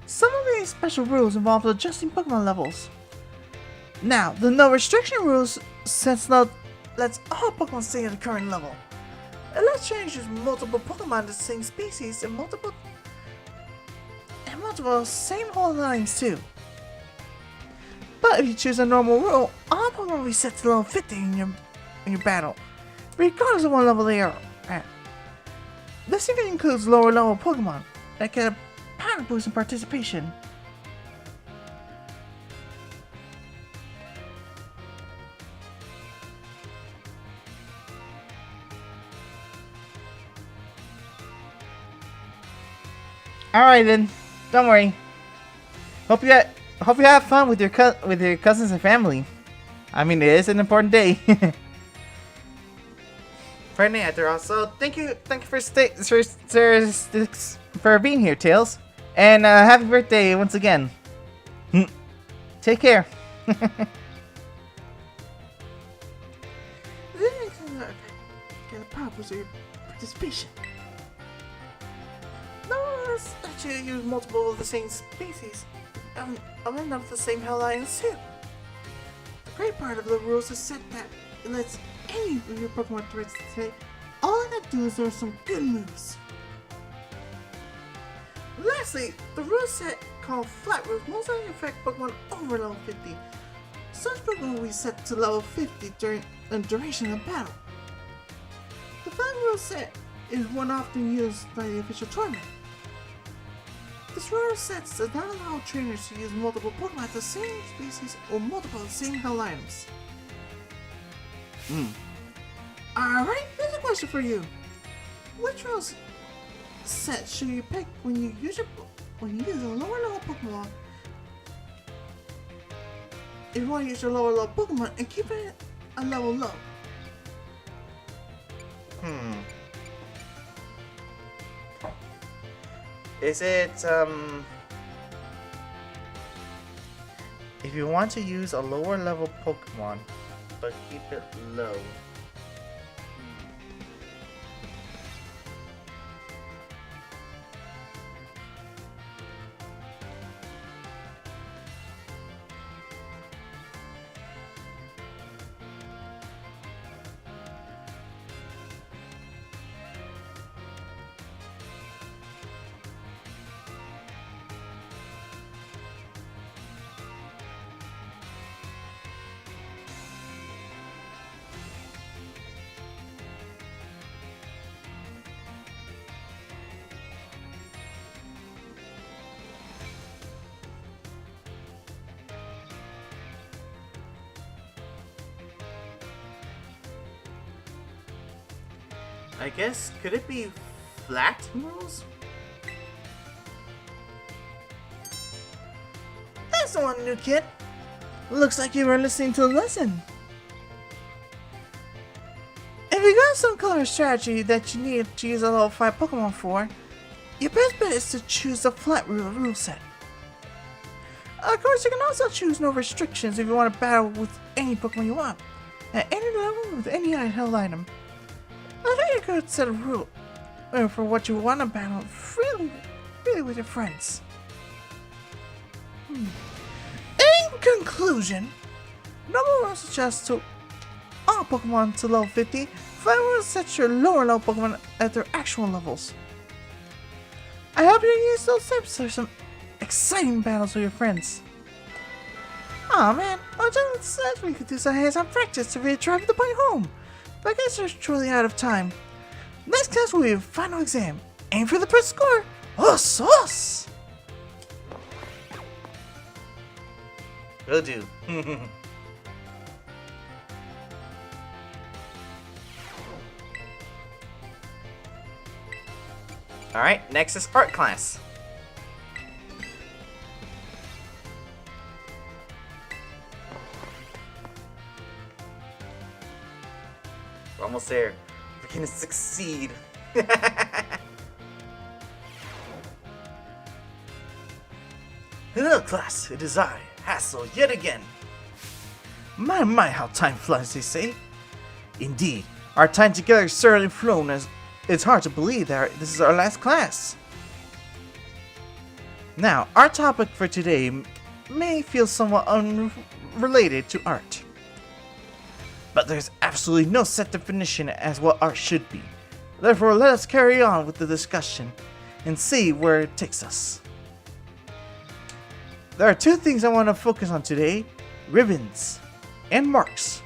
Some of these special rules involve adjusting Pokemon levels. Now, the no restriction rules lets all Pokemon stay at the current level. It lets trainers use multiple Pokemon of the same species and multiple same whole lines too. But if you choose a normal rule, all Pokemon will be set to level 50 in your battle, regardless of what level they are at. This even includes lower level Pokemon that get a power boost in participation. Alright then, don't worry. Hope you have fun with your cousins and family. I mean, it is an important day. Friday after all. So thank you for being here, Tails, and happy birthday once again. Take care. Get a power boost of your participation. Notice that you use multiple of the same species, and end up the same hell lines too. The great part of the rules is set that it lets any of your Pokemon threats say, all I have to do is learn some good moves. Lastly, the rule set called Flat Rules mostly affect Pokemon over level 50. Such Pokemon will be set to level 50 during the duration of the battle. The Flat Rule set is one often used by the official tournament. This rule set does not allow trainers to use multiple Pokemon of the same species or multiple of the same held items. Alright, here's a question for you. Which rules set should you pick when you use a lower level Pokemon? If you want to use your lower level Pokemon and keep it a level low. Is it, if you want to use a lower level Pokemon, but keep it low. I guess, could it be flat rules? That's the one, new kid. Looks like you were listening to a lesson. If you got some color strategy that you need to use a level 5 Pokemon for, your best bet is to choose the flat rule set. Of course, you can also choose no restrictions if you want to battle with any Pokemon you want, at any level with any held item. I think you could set a rule for what you want to battle freely with your friends. In conclusion, normal rules suggest to all Pokemon to level 50, flat rules set your lower level Pokemon at their actual levels. I hope you use those tips for some exciting battles with your friends. Aw man, I just said we could do some hands-on practice to really drive the point home. But I guess we're truly out of time. Next class will be a final exam. Aim for the first score. Us! Will do. Alright, next is art class. We're almost there. We're gonna succeed. Hello, class. It is I, Hassel, yet again. My, how time flies, they say. Indeed, our time together has certainly flown, as it's hard to believe that this is our last class. Now, our topic for today may feel somewhat unrelated to art. But there's absolutely no set definition as what art should be. Therefore, let us carry on with the discussion and see where it takes us. There are two things I want to focus on today: ribbons and marks.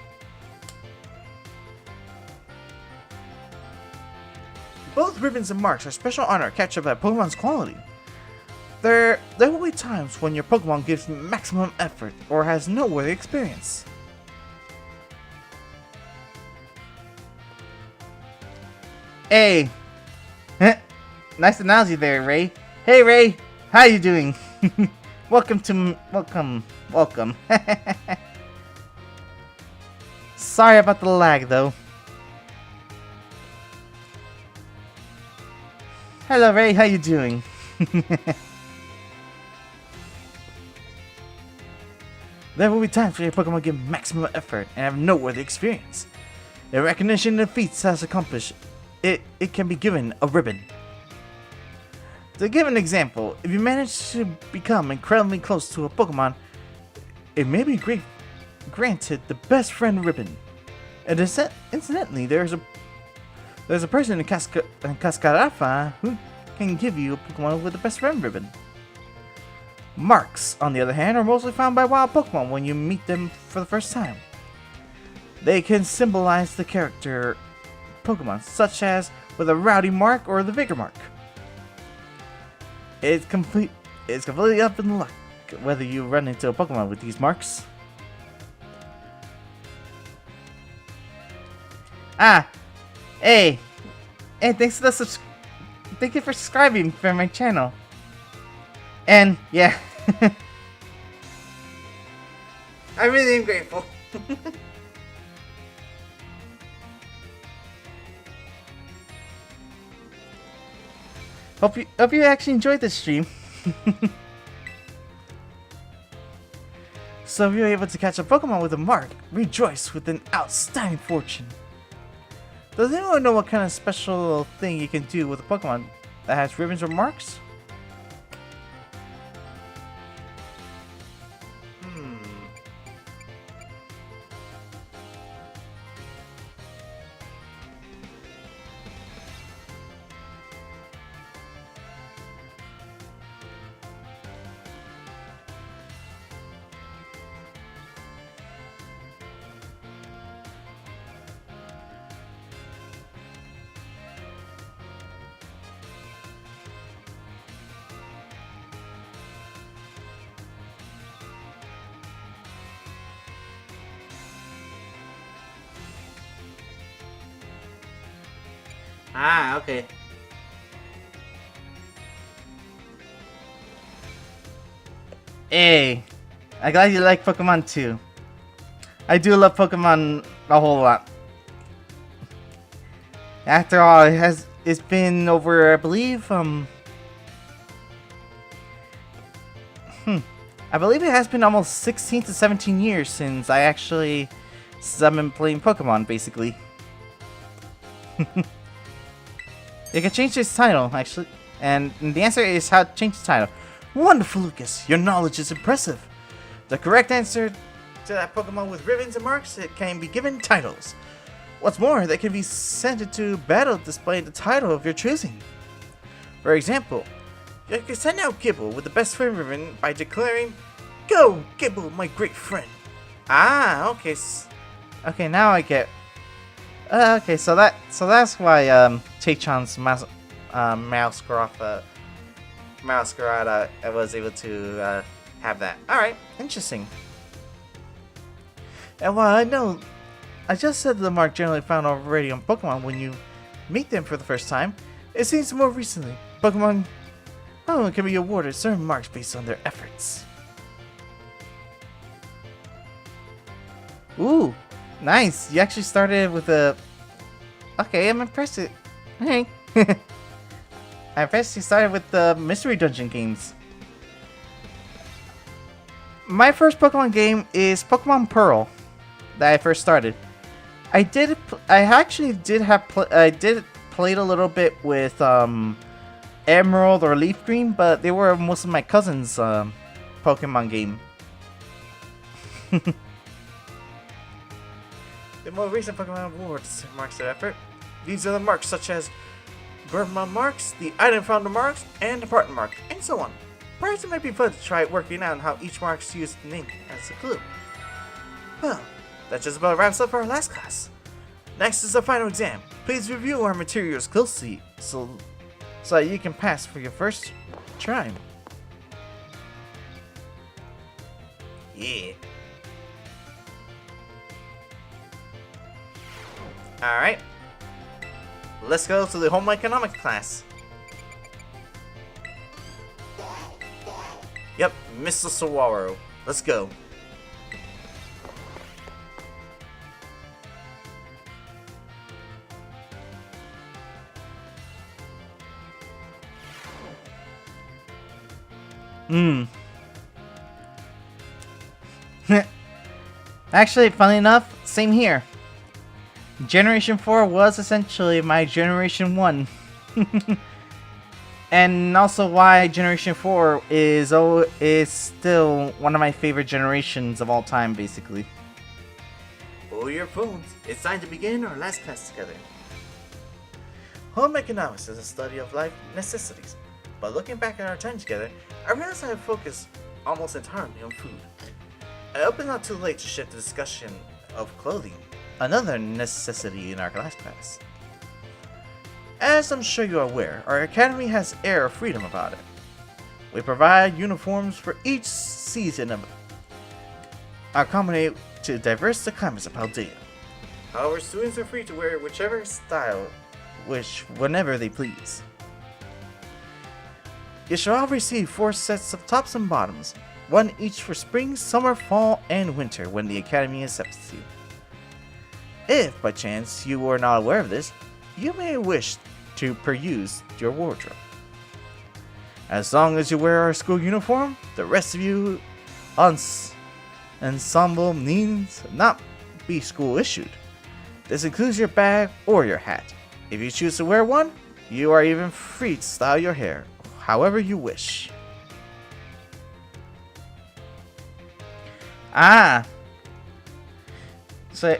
Both ribbons and marks are special honor captured by Pokemon's quality. There will be times when your Pokemon gives maximum effort or has noteworthy experience. Hey, nice analogy there, Ray. Hey, Ray, how you doing? welcome. Sorry about the lag, though. Hello, Ray, how you doing? There will be times when your Pokemon give maximum effort and have noteworthy experience. In recognition of the feats has accomplished, it can be given a ribbon. To give an example, if you manage to become incredibly close to a Pokemon, it may be granted the best friend ribbon. And incidentally, there's a person in Cascarafa who can give you a Pokemon with the best friend ribbon. Marks, on the other hand, are mostly found by wild Pokemon when you meet them for the first time. They can symbolize the character Pokemon, such as with a Rowdy mark or the Vigor mark. It's completely up in luck whether you run into a Pokemon with these marks. Hey, thanks for thank you for subscribing for my channel. And yeah, I really am grateful. hope you actually enjoyed this stream. So if you're able to catch a Pokemon with a mark, rejoice with an outstanding fortune. Does anyone know what kind of special thing you can do with a Pokemon that has ribbons or marks? Okay. Hey, I'm glad you like Pokemon too. I do love Pokemon a whole lot. After all, it's been over, I believe, I believe it has been almost 16 to 17 years since I've been playing Pokemon, basically. You can change this title, actually. And the answer is how to change the title. Wonderful, Lucas. Your knowledge is impressive. The correct answer to that Pokemon with ribbons and marks, it can be given titles. What's more, they can be sent into battle displaying the title of your choosing. For example, you can send out Gibble with the best friend ribbon by declaring, "Go, Gibble, my great friend." Okay. Okay, now I get. Okay, so that's why Taechan's Mouse Graph Masquerada was able to have that. Alright. Interesting. And while I know, I just said the mark generally found already on Pokemon when you meet them for the first time, it seems more recently, Pokemon can be awarded certain marks based on their efforts. Ooh, nice. You actually started with a... Okay, I'm impressed. Hey. I'm impressed you started with the Mystery Dungeon games. My first Pokemon game is Pokemon Pearl that I first started. I actually did played a little bit with Emerald or Leaf Green, but they were most of my cousin's Pokemon game. The more recent Pokemon awards marks their effort. These are the marks such as Birdmon marks, the Item Founder marks, and Department mark, and so on. Perhaps it might be fun to try working out how each mark's used the name as a clue. Well, that just about wraps up our last class. Next is the final exam. Please review our materials closely so that you can pass for your first try. Yeah. Alright. Let's go to the home economics class. Yep, Mr. Saguaro. Let's go. Actually, funny enough, same here. Generation 4 was essentially my Generation 1. And also why Generation 4 is still one of my favorite generations of all time, basically. Pull your phones. It's time to begin our last class together. Home economics is a study of life necessities. But looking back at our time together, I realized I have focused almost entirely on food. I hope it's not too late to shift the discussion of clothing, another necessity in our last class. As I'm sure you are aware, our academy has air of freedom about it. We provide uniforms for each season of accommodate to diverse the climates of Paldea. However, students are free to wear whichever style whenever they please. You shall all receive 4 sets of tops and bottoms, one each for spring, summer, fall, and winter when the academy accepts you. If, by chance, you were not aware of this, you may wish to peruse your wardrobe. As long as you wear our school uniform, the rest of you ensemble needs not be school issued. This includes your bag or your hat. If you choose to wear one, you are even free to style your hair however you wish. So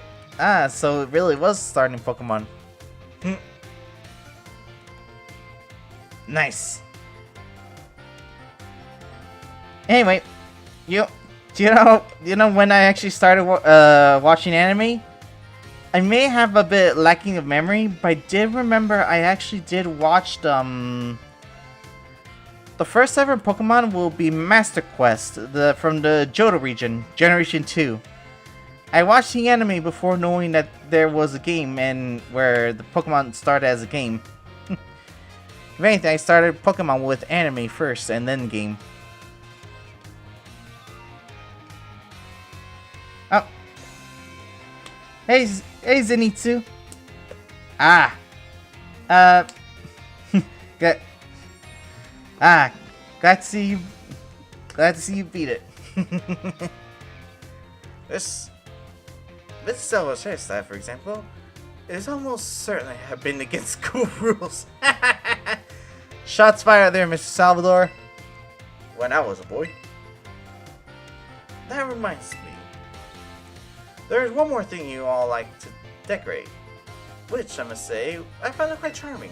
it really was starting Pokemon. Nice. Anyway, do you know when I actually started watching anime? I may have a bit lacking of memory, but I did remember I actually did watch the first ever Pokemon will be Master Quest, from the Johto region, Generation 2. I watched the anime before knowing that there was a game and where the Pokemon started as a game. If anything, I started Pokemon with anime first and then game. Oh. Hey Zenitsu. Glad to see you beat it. This Silver's hairstyle, for example, is almost certainly have been against school rules. Shots fired there, Mr. Salvador. When I was a boy. That reminds me. There's one more thing you all like to decorate, which I must say, I find it quite charming.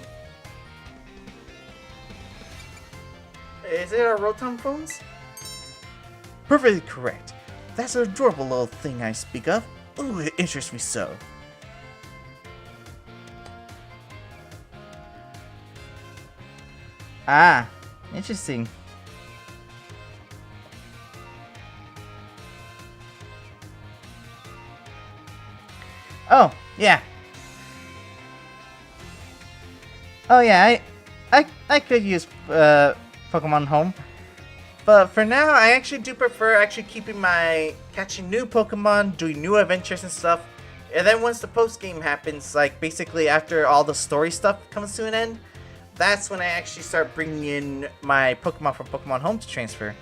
Is it our Rotom phones? Perfectly correct. That's an adorable little thing I speak of. Ooh, it interests me so. Interesting. Oh, yeah. Oh, yeah, I could use Pokemon Home. But for now, I actually do prefer actually keeping my catching new Pokemon, doing new adventures and stuff. And then once the post game happens, like basically after all the story stuff comes to an end, that's when I actually start bringing in my Pokemon from Pokemon Home to transfer.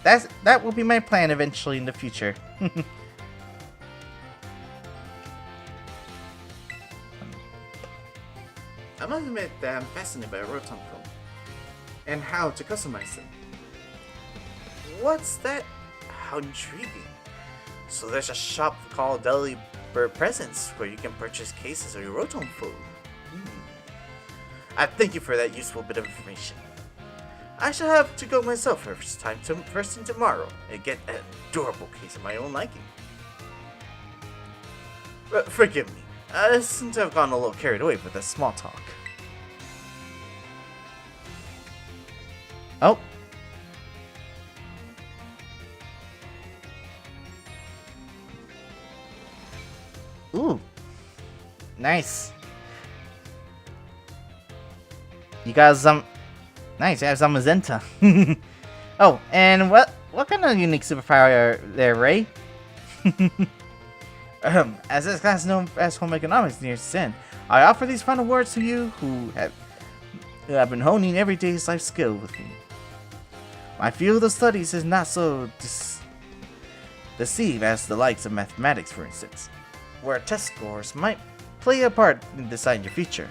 That will be my plan eventually in the future. I must admit that I'm fascinated by Rotom Foam and how to customize them. What's that? How intriguing. So there's a shop called Deli Bird Presents where you can purchase cases of your Rotom food. I thank you for that useful bit of information. I shall have to go myself first thing tomorrow and get an adorable case of my own liking. Forgive me, I seem to have gone a little carried away with that small talk. Oh. Ooh. Nice. You got some... Nice, you have some Magenta. Oh, and what kind of unique superpower there, Ray? As this class known as home economics nears its end, I offer these final words to you who have been honing everyday life skill with me. My field of studies is not so deceive as the likes of mathematics, for instance, where test scores might play a part in deciding your future.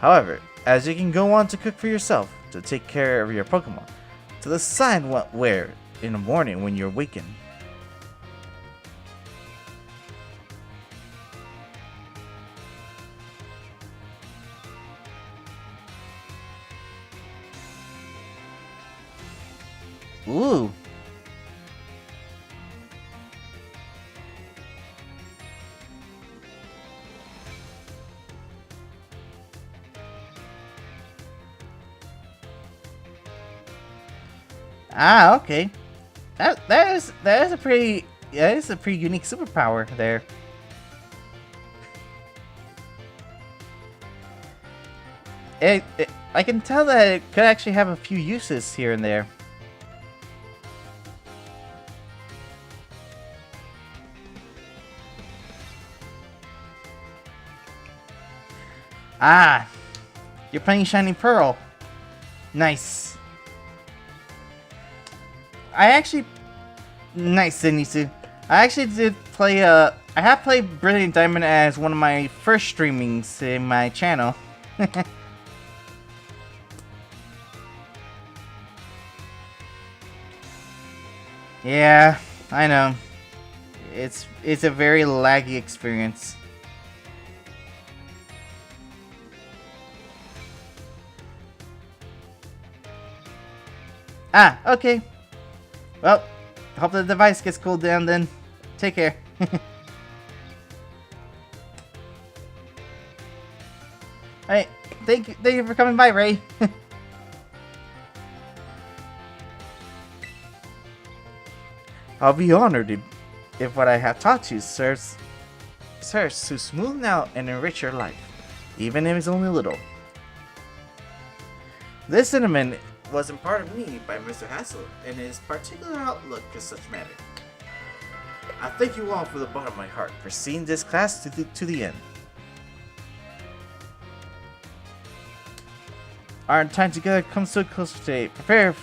However, as you can go on to cook for yourself, to take care of your Pokemon, to decide what wear in the morning when you're awakened. Ooh. Ah, okay. That is a pretty unique superpower there. I can tell that it could actually have a few uses here and there. Ah, you're playing Shiny Pearl. Nice. Nice, Zenitsu. I actually did play, I have played Brilliant Diamond as one of my first streamings in my channel. Yeah, I know. It's a very laggy experience. Ah, okay. Well, hope the device gets cooled down then. Take care. Alright, thank you for coming by, Ray. I'll be honored if what I have taught you serves to smoothen out and enrich your life, even if it's only a little. This cinnamon was imparted to me by Mr. Hassel and his particular outlook to such matter. I thank you all from the bottom of my heart for seeing this class to the end. Our time together comes so close today. Prepare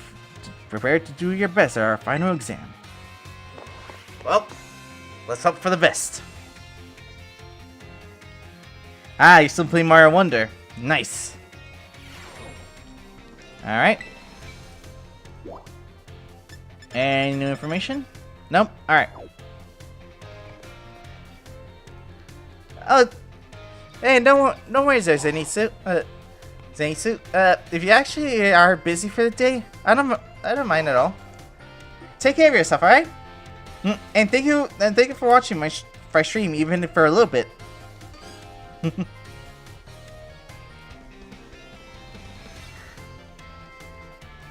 to do your best at our final exam. Well, let's hope for the best. Ah, you're still playing Mario Wonder. Nice. Alright. Any new information? Nope. Alright. Oh, hey, no worries there, Zenitsu. Zenitsu, if you actually are busy for the day, I don't mind at all. Take care of yourself, alright? And thank you for watching my stream, even if for a little bit.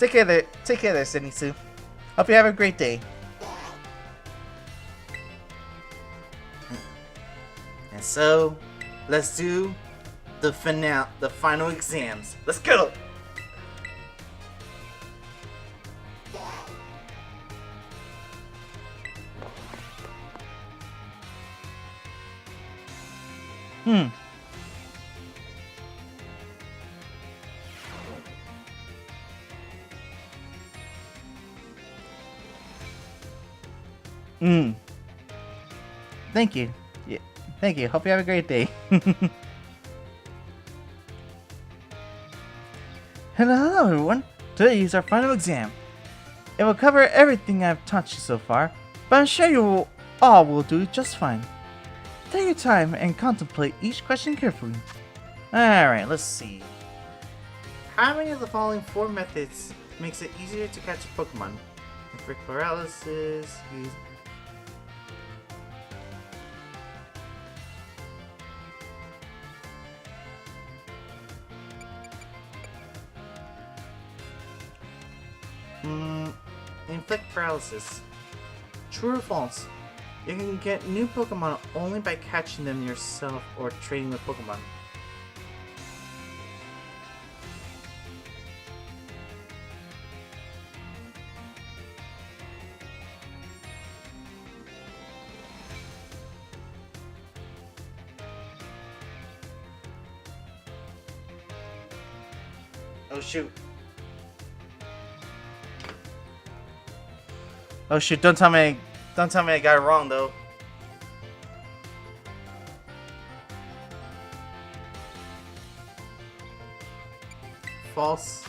Take care there, Zenitsu. Hope you have a great day. And so, let's do the final exams. Let's go! Hmm. Thank you. Yeah, thank you. Hope you have a great day. Hello, everyone. Today is our final exam. It will cover everything I've taught you so far, but I'm sure you all will do just fine. Take your time and contemplate each question carefully. Alright, let's see. How many of the following 4 methods makes it easier to catch a Pokemon? Inflict paralysis, use... Inflict paralysis. True or false? You can get new Pokemon only by catching them yourself or trading with Pokemon. Oh shoot. Oh shoot, don't tell me I got it wrong though. False.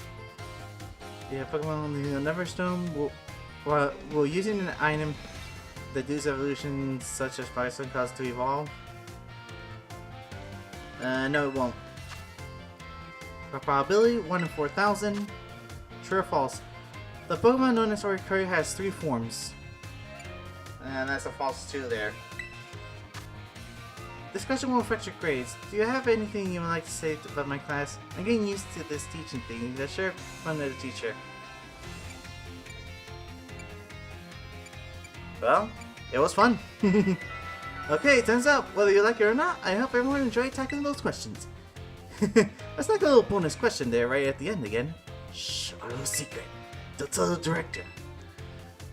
Yeah, Pokemon on the Neverstone will using an item that does evolution such as Bison cause to evolve. No, it won't. For probability, 1 in 4,000. True or false? The Pokemon known as Oricuri has 3 forms. And that's a false 2 there. This question will affect your grades. Do you have anything you would like to say about my class? I'm getting used to this teaching thing. That's sure fun as a teacher. Well, it was fun. Okay, turns out, whether you like it or not, I hope everyone enjoyed tackling those questions. Let's like a little bonus question there right at the end again. Shh, a little secret. Don't tell the director.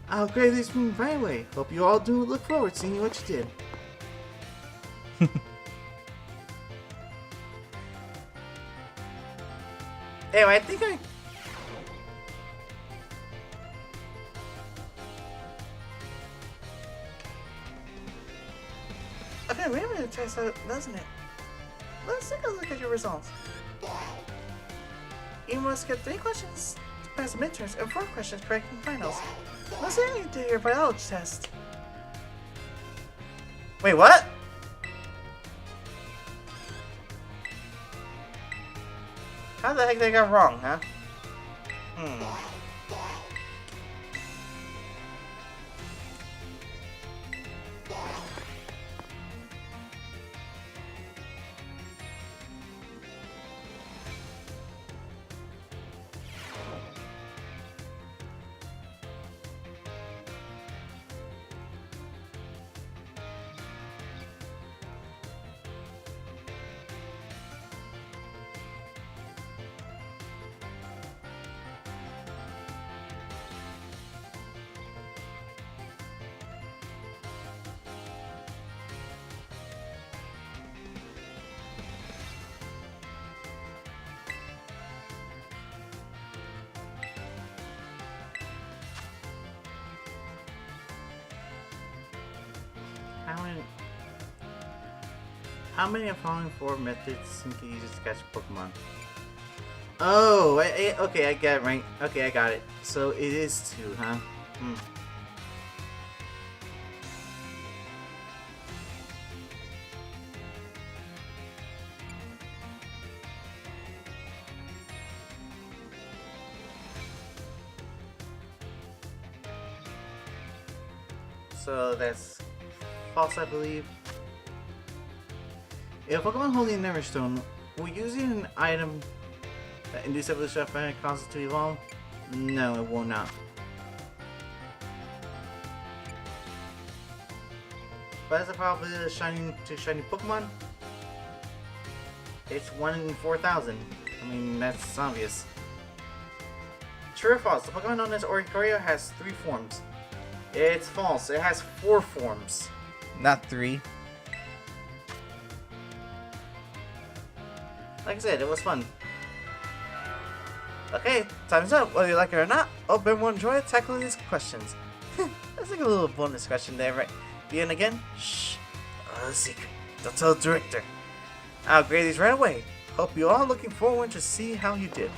I'll grade this room right away. Hope you all do look forward to seeing what you did. Anyway, I think Okay, wait a minute, test out, doesn't it? Let's take a look at your results. You must get 3 questions to pass the midterms and 4 questions correct in finals. Let's say you do your biology test. Wait, what? How the heck they got wrong, huh? How many of the following 4 methods can you use to catch a Pokemon? Oh, okay, I get it right. Okay, I got it. So it is 2, huh? So that's false, I believe. If Pokemon holding a Neverstone, will using an item that induces evolution and causes it to evolve? No, it will not. But is the probability of shiny Pokemon? It's 1 in 4,000. I mean, that's obvious. True or false? The Pokemon known as Oricorio has 3 forms. It's false. It has 4 forms. Not 3. Like I said, it was fun. Okay, time's up. Whether you like it or not, hope everyone enjoyed tackling these questions. That's like a little bonus question there, right? The end again? Shh. Secret. Don't tell the director. I'll grade these right away. Hope you all looking forward to see how you did.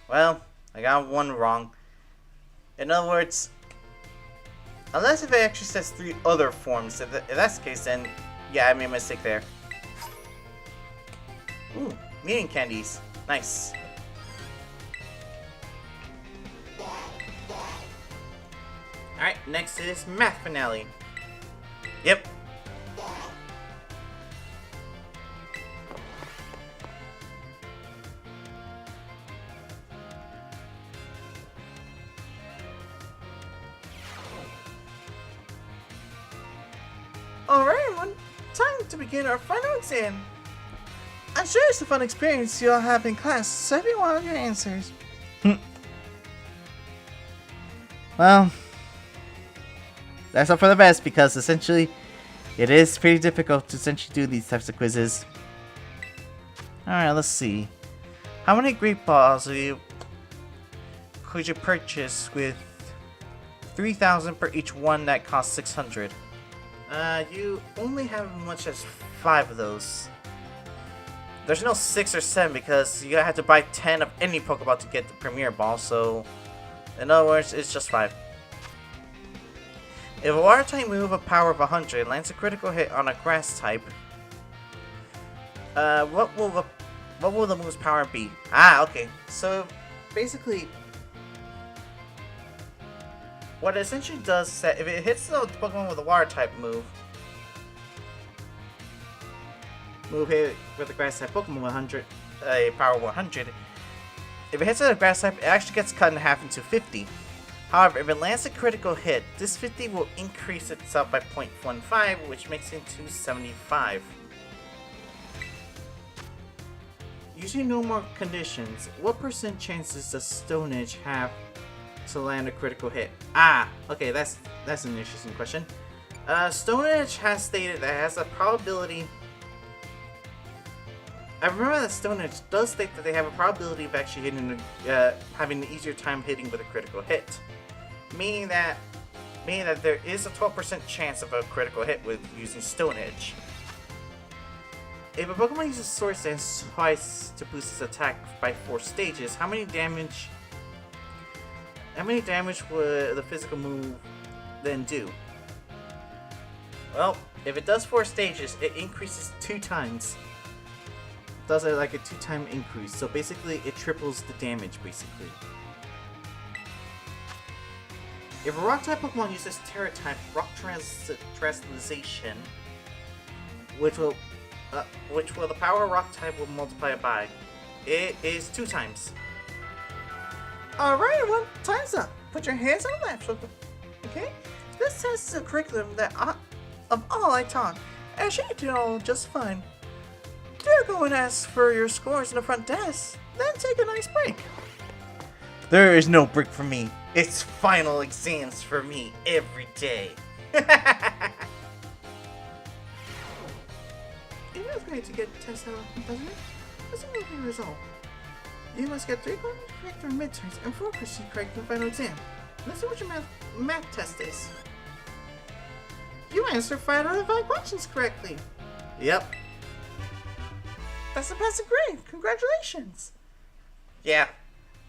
Well, I got 1 wrong. In other words, unless if it actually says 3 other forms, if that's the case, then yeah, I made a mistake there. Ooh, meeting candies. Nice. Alright, next is Math Finale. Yep. Alright everyone, time to begin our final exam. I'm sure it's a fun experience you all have in class, so every one of your answers. Well, that's all for the best because essentially it is pretty difficult to essentially do these types of quizzes. Alright, let's see. How many Great Balls could you purchase with 3,000 per each one that costs 600? You only have as much as 5 of those. There's no 6 or 7 because you have to buy 10 of any Pokeball to get the Premier Ball, so in other words, it's just 5. If a Water type move with a power of 100 lands a critical hit on a Grass type, what will the move's power be? Ah, okay. So basically, what it essentially does is that if it hits the Pokemon with a Water type move hit with a Grass type Pokemon with 100, a power of 100. If it hits with a Grass type, it actually gets cut in half into 50. However, if it lands a critical hit, this 50 will increase itself by 0.15, which makes it into 75. Using no more conditions, what % chances does Stone Edge have to land a critical hit? Ah, okay, that's an interesting question. Stone Edge has stated that it has a probability. I remember that Stone Edge does state that they have a probability of actually hitting, having an easier time hitting with a critical hit, meaning that there is a 12% chance of a critical hit with using Stone Edge. If a Pokemon uses Sword Dance twice to boost its attack by 4 stages, how many damage would the physical move then do? Well, if it does 4 stages, it increases 2 times. Does it like a 2-time increase, so basically it triples the damage, basically. If a Rock type Pokemon uses Terra type Rock Translation, which will the power of Rock type will multiply it by, it is 2 times. Alright everyone, time's up. Put your hands on the laptop, okay? This test is a curriculum that of all I taught, and she did all just fine. Do go and ask for your scores in the front desk, then take a nice break. There is no break for me. It's final exams for me every day. It is great to get the test out, doesn't it? That's a lovely result. You must get 3 questions correct on midterms and 4 questions correct in the final exam. Let's see what your math test is. You answered 5 out of 5 questions correctly. Yep. That's a passing grade. Congratulations. Yeah.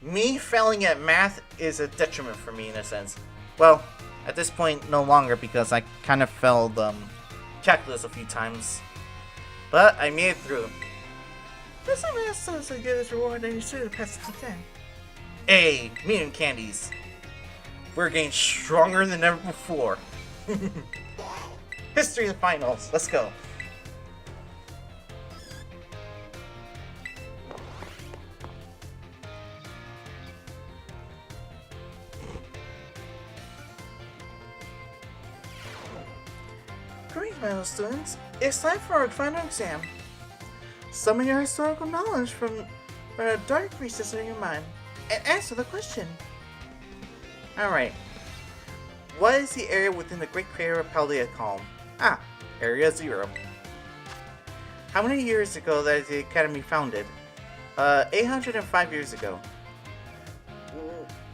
Me failing at math is a detriment for me in a sense. Well, at this point, no longer because I kind of failed calculus a few times. But I made it through. This is as good as reward than you should have passed the exam. Hey, mutant candies. We're getting stronger than ever before. History of the finals. Let's go. Great, fellow students. It's time for our final exam. Summon your historical knowledge from the dark recesses of your mind and answer the question. Alright. What is the area within the great crater of Paldea called? Ah, Area 0. How many years ago that is the Academy founded? 805 years ago.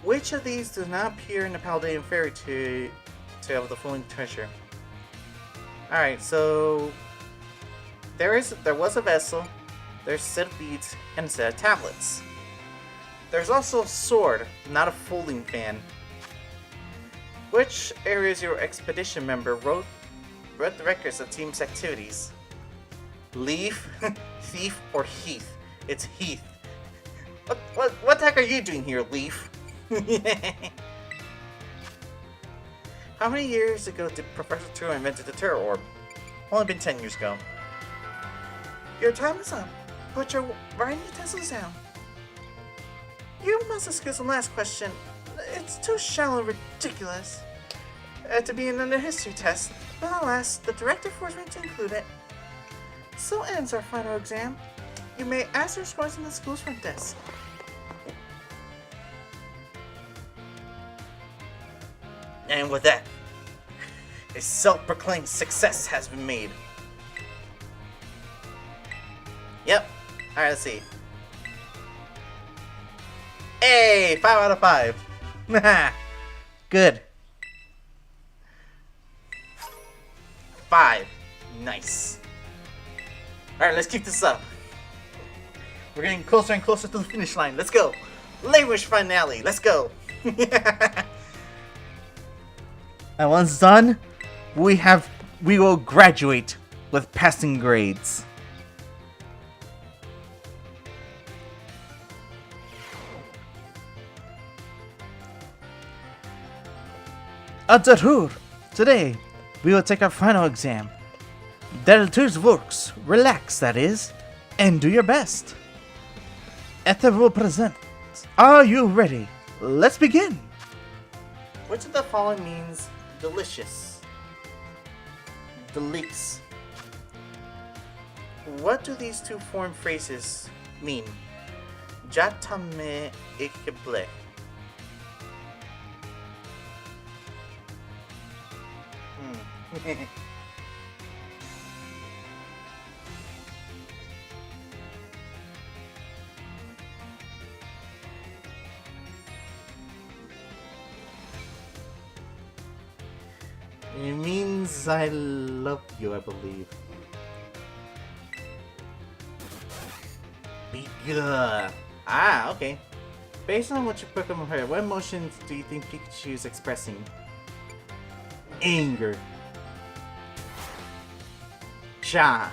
Which of these does not appear in the Paldean fairy tale of the Falling Treasure? Alright, so there was a vessel, there's a set of beads, and a set of tablets. There's also a sword, not a folding fan. Which Area Zero expedition member wrote the records of team's activities? Leaf, Thief, or Heath? It's Heath. What the heck are you doing here, Leaf? How many years ago did Professor Two invented the Terror Orb? Only been 10 years ago. Your time is up. Put your writing utensils down. You must excuse the last question. It's too shallow and ridiculous to be in a history test, but alas, the director forced me to include it. So ends our final exam. You may ask your scores in the school's front desk. And with that, a self-proclaimed success has been made. Yep. Alright, let's see. Hey! 5 out of 5. Good. 5. Nice. Alright, let's keep this up. We're getting closer and closer to the finish line. Let's go. Language finale. Let's go. And once done, we will graduate with passing grades. Adarur, today we will take our final exam. Deltus works, relax that is, and do your best. Ether will present. Are you ready? Let's begin. Which of the following means delicious? Delix. What do these two form phrases mean? Jatame ikible. It means I love you, I believe. Be good. Ah, okay. Based on what you Pokemon heard, what emotions do you think Pikachu is expressing? Anger. Cha.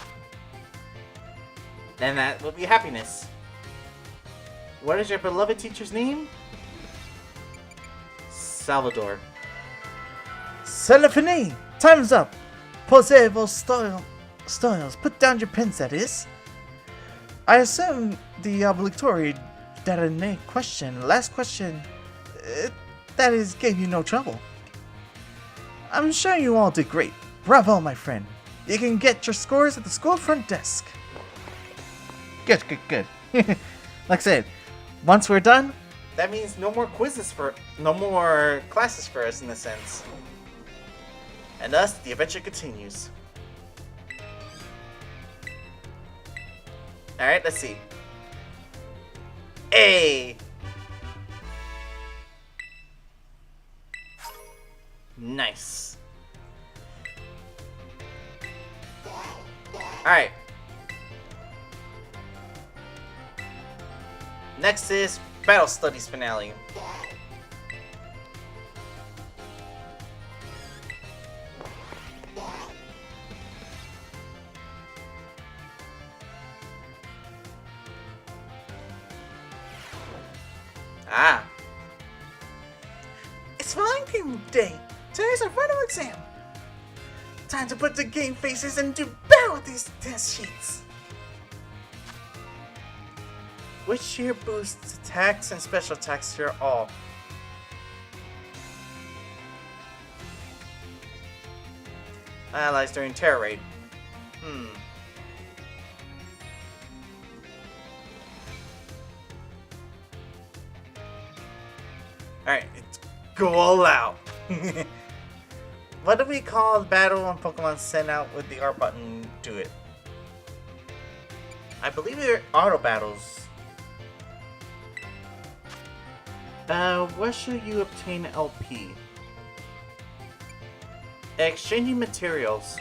And that will be happiness. What is your beloved teacher's name? Salvador. Celephany, time's up. Posez vos styles. Put down your pens, that is. I assume the obligatory data question, last question, that is, gave you no trouble. I'm sure you all did great. Bravo, my friend. You can get your scores at the school front desk. Good. Like I said, once we're done, That means no more no more classes for us in a sense. And thus, the adventure continues. Alright, let's see. A. Nice. Alright. Next is Battle Studies finale. game day. Today's our final exam. Time to put the game faces and do battle with these test sheets. Which here boosts attacks and special attacks here all? Allies during terror raid. Alright, let's go all out. What do we call the battle when Pokemon send out with the R button to it? I believe they're auto battles. Where should you obtain LP? Exchanging materials.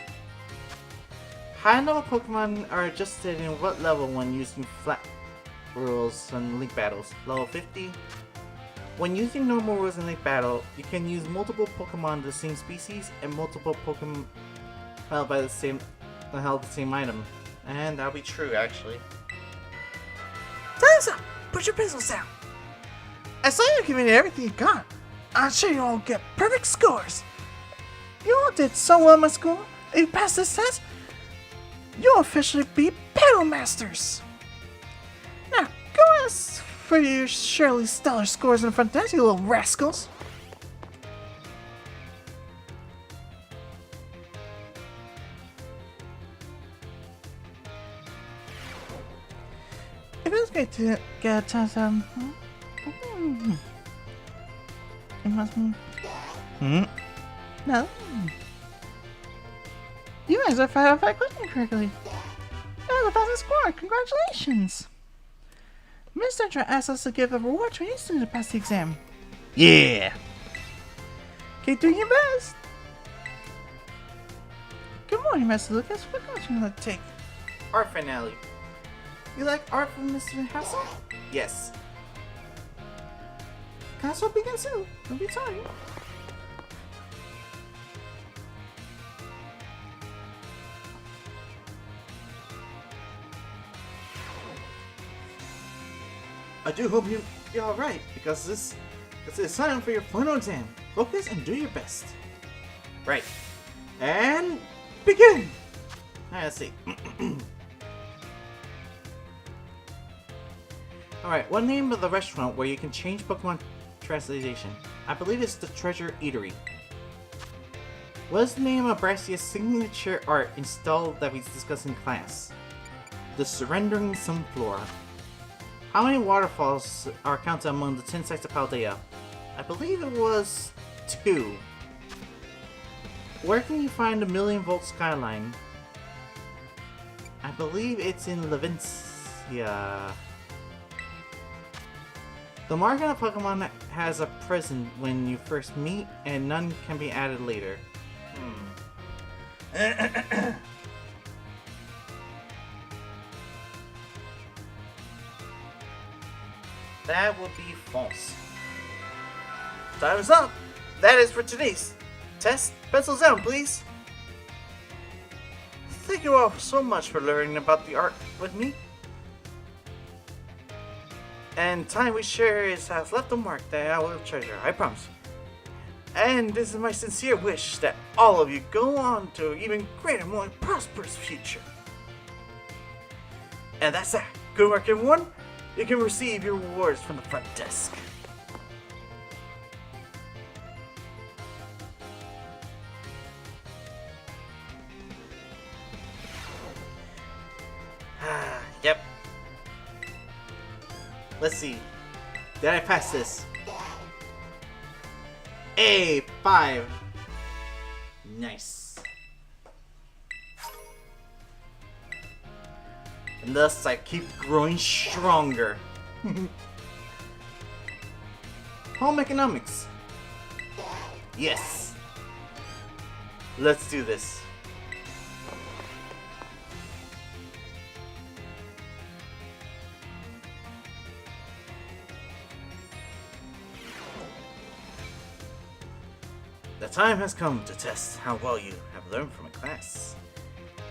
High level Pokemon are adjusted in what level when using flat rules in League battles? Level 50? When using normal rules in League battle, you can use multiple Pokemon of the same species and multiple Pokemon held by the same item. And that'll be true, actually. Time's up! Put your pencils down! I saw you giving it everything you got. I'm sure you all get perfect scores. You all did so well in my school. If you pass this test, you'll officially be Battle Masters. Now, go ask for your surely stellar scores in the front desk, you little rascals. It feels great to get a test. It must be. No. You guys are 5 out of 5 questions correctly. That was a fastest score. Congratulations. Mr. Tra asked us to give a reward to any student to pass the exam. Yeah. Keep doing your best. Good morning, Mr. Lucas. What class are you going to take? Art finale. You like art from Mr. Hassel? Yes. Class will begin soon. Don't be sorry. I do hope you're alright, because it's time for your final exam. Focus and do your best. Right. And begin! Alright, let's see. Alright, what name of the restaurant where you can change Pokemon translation? I believe it's the Treasure Eatery. What is the name of Brassia's signature art installed that we discussed in class? The Surrendering Sunflora. How many waterfalls are counted among the 10 sites of Paldea? I believe it was 2. Where can you find the Million Volt Skyline? I believe it's in Levincia. The mark on a Pokemon has a present when you first meet, and none can be added later. That would be false. Time is up! That is for today's test. Pencils down, please. Thank you all so much for learning about the art with me. And time we share has left a mark that I will treasure, I promise. And this is my sincere wish that all of you go on to an even greater, more prosperous future. And that's that. Good work, everyone. You can receive your rewards from the front desk. Yep. Let's see. Did I pass this? A5. Nice. And thus I keep growing stronger. Home economics. Yes. Let's do this. The time has come to test how well you have learned from a class.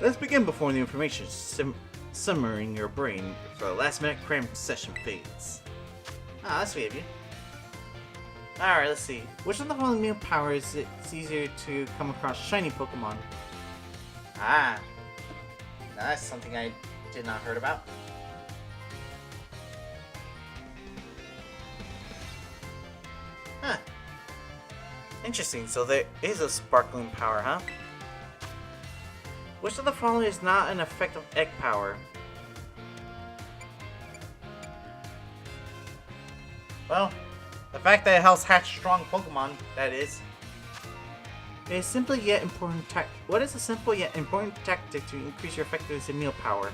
Let's begin before the information simmering your brain for a last-minute cram session fades. Ah, that's sweet of you. Alright, let's see. Which of the following new powers it's easier to come across shiny Pokemon? Ah, that's something I did not heard about. Huh. Interesting, so there is a sparkling power, huh? Which of the following is not an effective egg power? Well, the fact that it helps hatch strong Pokemon, that is. It is simply yet important What is a simple yet important tactic to increase your effectiveness in meal power?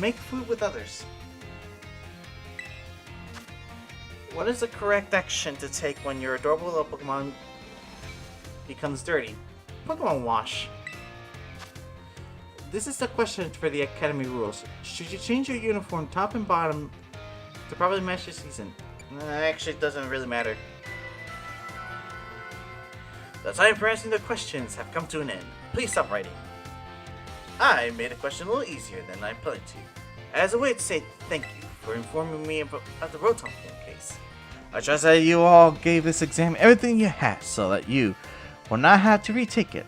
Make food with others. What is the correct action to take when your adorable little Pokemon becomes dirty? Pokemon wash. This is the question for the Academy rules. Should you change your uniform top and bottom to probably match your season? Actually, it doesn't really matter. The time for answering the questions have come to an end. Please stop writing. I made the question a little easier than I planned to, as a way to say thank you for informing me about the Rotom case. I trust that you all gave this exam everything you had so that you will not have to retake it.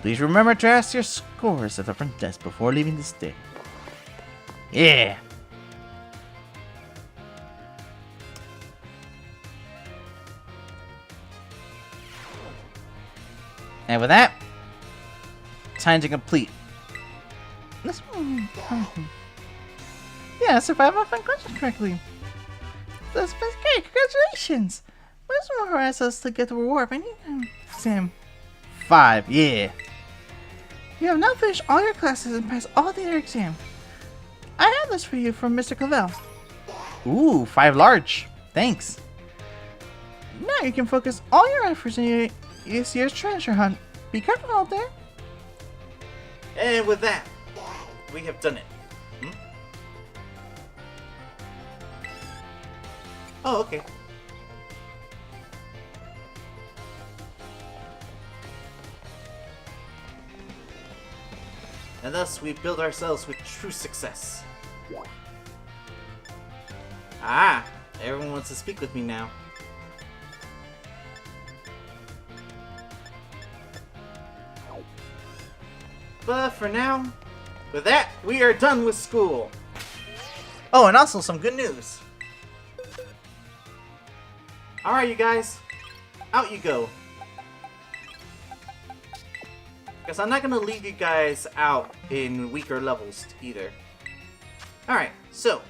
Please remember to ask your scores at the front desk before leaving this day. Yeah! And with that, time to complete. Yeah, I survived my fun question correctly. That's great, congratulations! Where's more harass us to get the reward of any exam? 5, yeah. You have now finished all your classes and passed all the other exams. I have this for you from Mr. Clavel. Ooh, 5 large. Thanks. Now you can focus all your efforts in this year's treasure hunt. Be careful out there. And with that, we have done it. Oh, okay. And thus we build ourselves with true success. Ah, everyone wants to speak with me now. But for now, with that, we are done with school. Oh, and also some good news. Alright, you guys, out you go. Because I'm not going to leave you guys out in weaker levels either. Alright, so.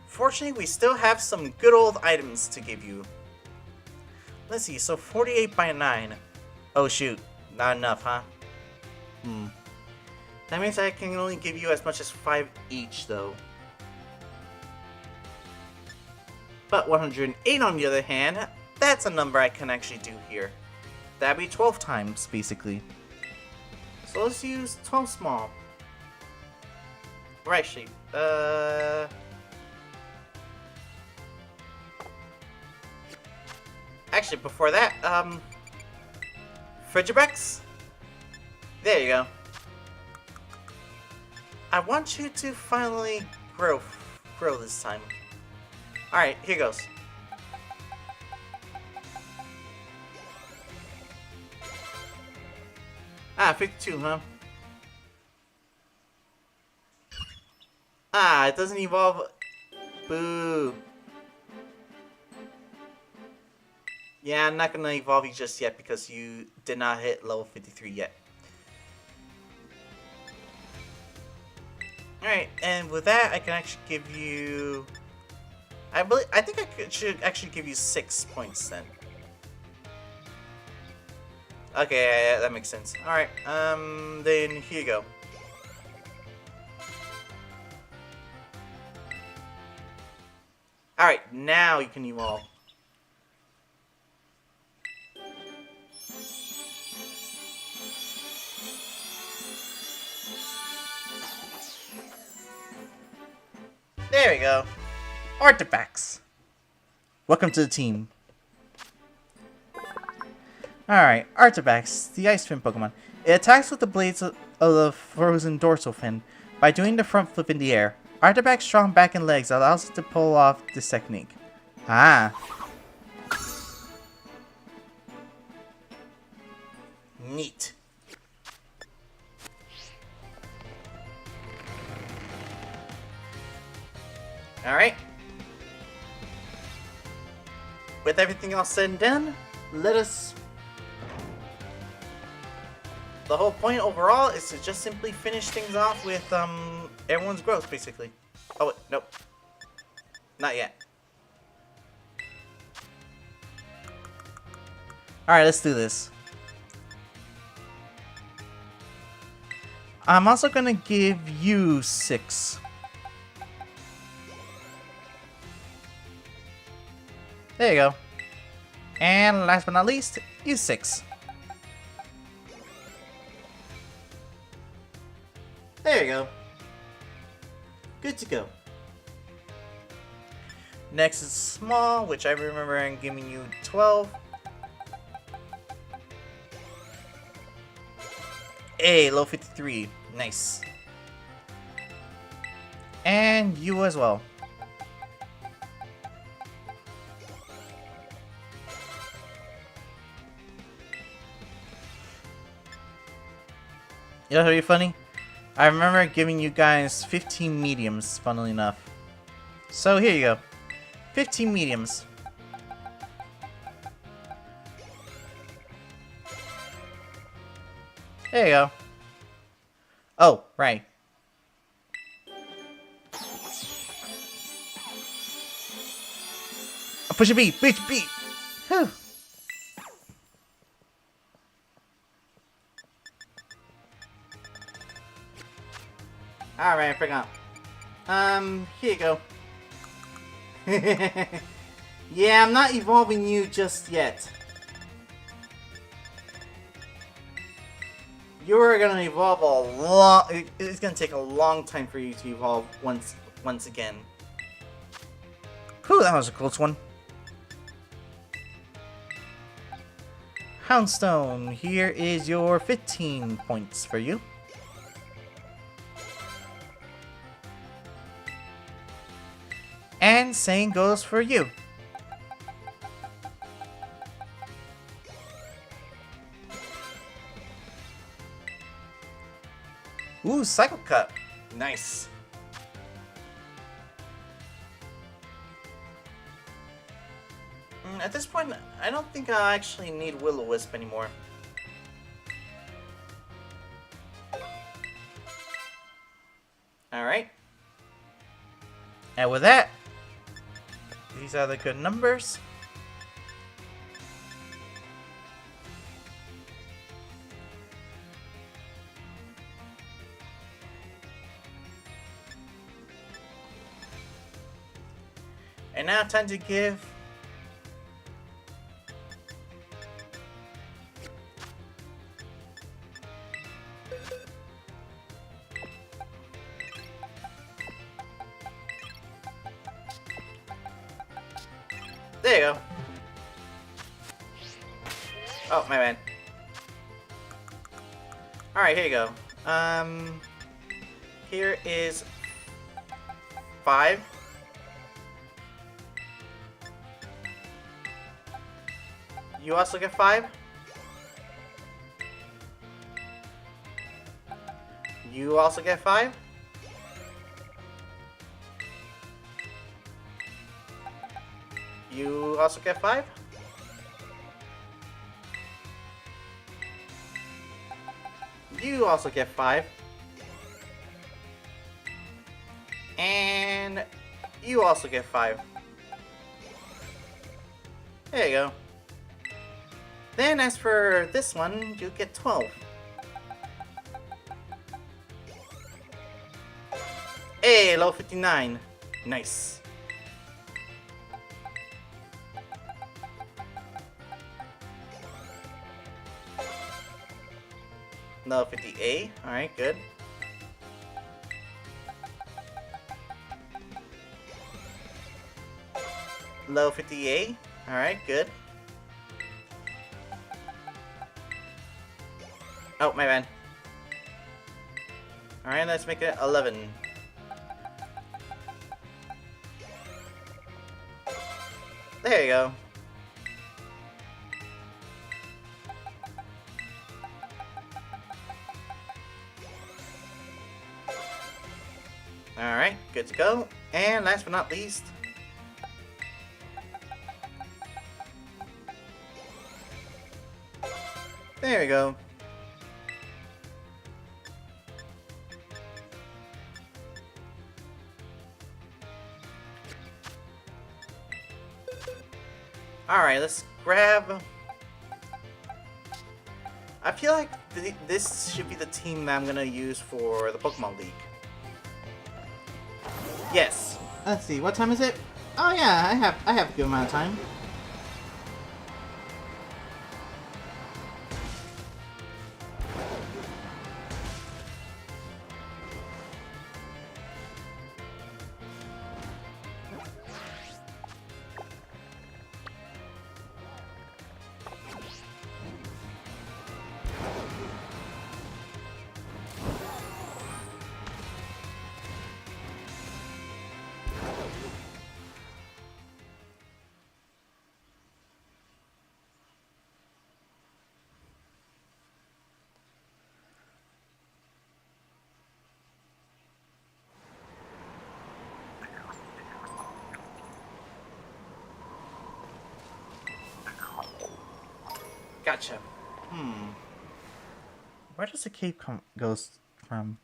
Fortunately, we still have some good old items to give you. Let's see, so 48 by 9. Oh shoot, not enough, huh? That means I can only give you as much as 5 each, though. But 108 on the other hand, that's a number I can actually do here. That'd be 12 times, basically. So let's use 12 small. Right shape. Actually, before that, Frigibax? There you go. I want you to finally grow this time. Alright, here goes. Ah, 52, huh? Ah, it doesn't evolve. Boo. Yeah, I'm not gonna evolve you just yet because you did not hit level 53 yet. Alright, and with that, I can actually give you... I think I should actually give you 6 points then. Okay, yeah, that makes sense. Alright, then here you go. Alright, now you can evolve. There we go. Artifacts. Welcome to the team. Alright, Artifacts, the Ice Fin Pokemon. It attacks with the blades of the frozen dorsal fin. By doing the front flip in the air, Arthurback's strong back and legs allows it to pull off this technique. Ah. Neat. Alright. With everything else said and done, let us... The whole point overall is to just simply finish things off with everyone's growth, basically. Oh, wait, nope. Not yet. Alright, let's do this. I'm also gonna give you 6. There you go. And last but not least, you 6. There you go. Good to go. Next is small, which I remember I'm giving you 12. Hey, low 53. Nice. And you as well. You know what'd be funny? I remember giving you guys 15 mediums, funnily enough. So here you go. 15 mediums. There you go. Oh, right. Push a B, push B. Whew. Alright, I forgot. Here you go. Yeah, I'm not evolving you just yet. You're gonna evolve a long... It's gonna take a long time for you to evolve once again. Whew, that was a close one. Houndstone, here is your 15 points for you. And same goes for you. Ooh, Cycle Cut. Nice. At this point, I don't think I actually need Will-O-Wisp anymore. Alright. And with that, these are the good numbers. And now time to give... There you go. Oh, my bad. Alright, here you go. Here is 5. You also get 5. You also get 5. You also get 5. You also get 5. And you also get 5. There you go. Then as for this one, you get 12. Hey, low 59. Nice. Low 50A. Alright, good. Low 50A. Alright, good. Oh, my bad. Alright, let's make it 11. There you go. Alright, good to go. And last but not least, there we go. Alright, let's grab... I feel like this should be the team that I'm gonna use for the Pokemon League. Yes. Let's see, what time is it? Oh yeah, I have a good amount of time. Gotcha. Where does the cape goes from?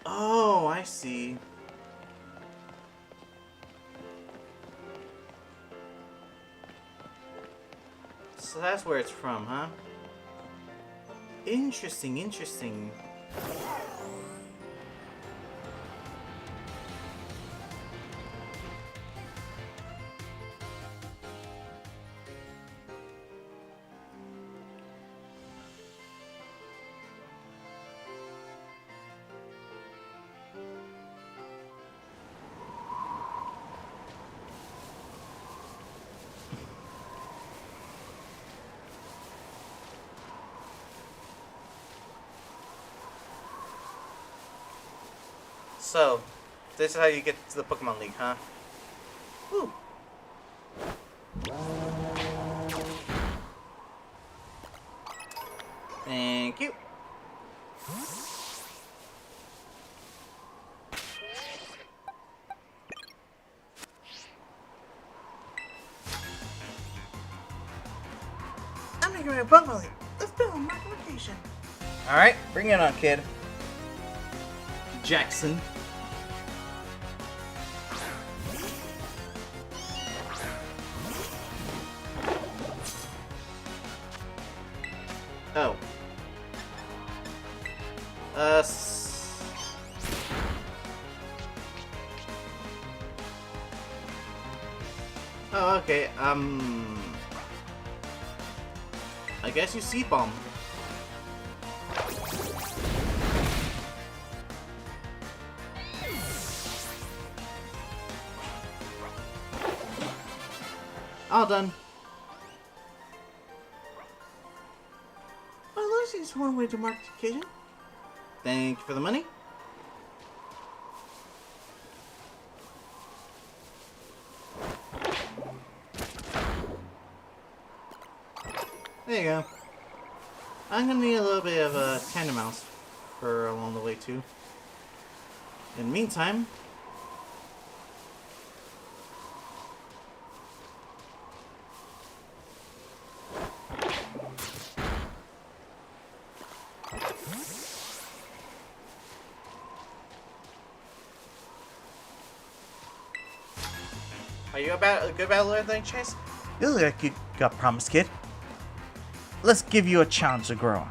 Oh, I see. So that's where it's from, huh? Interesting, interesting. So, this is how you get to the Pokemon League, huh? Woo. Thank you. I'm making my Pokemon League. Let's build my location. Alright, bring it on, kid. Jackson. Oh. Oh, okay, I guess you Seed Bomb. All done. Well, at least it's one way to mark the occasion. Thank you for the money. There you go. I'm gonna need a little bit of a tandem mouse for along the way too. In the meantime, are you a good battler, then, Chase? You look like you got promise, kid. Let's give you a chance to grow.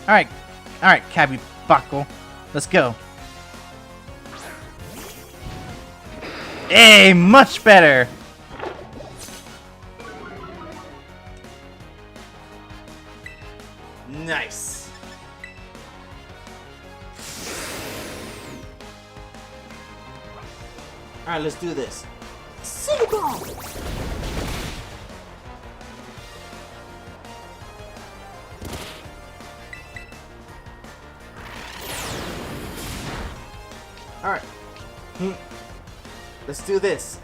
Alright, Cabby Buckle. Let's go. Hey, much better! Nice. Alright, let's do this. City Bomb! Alright. Let's do this.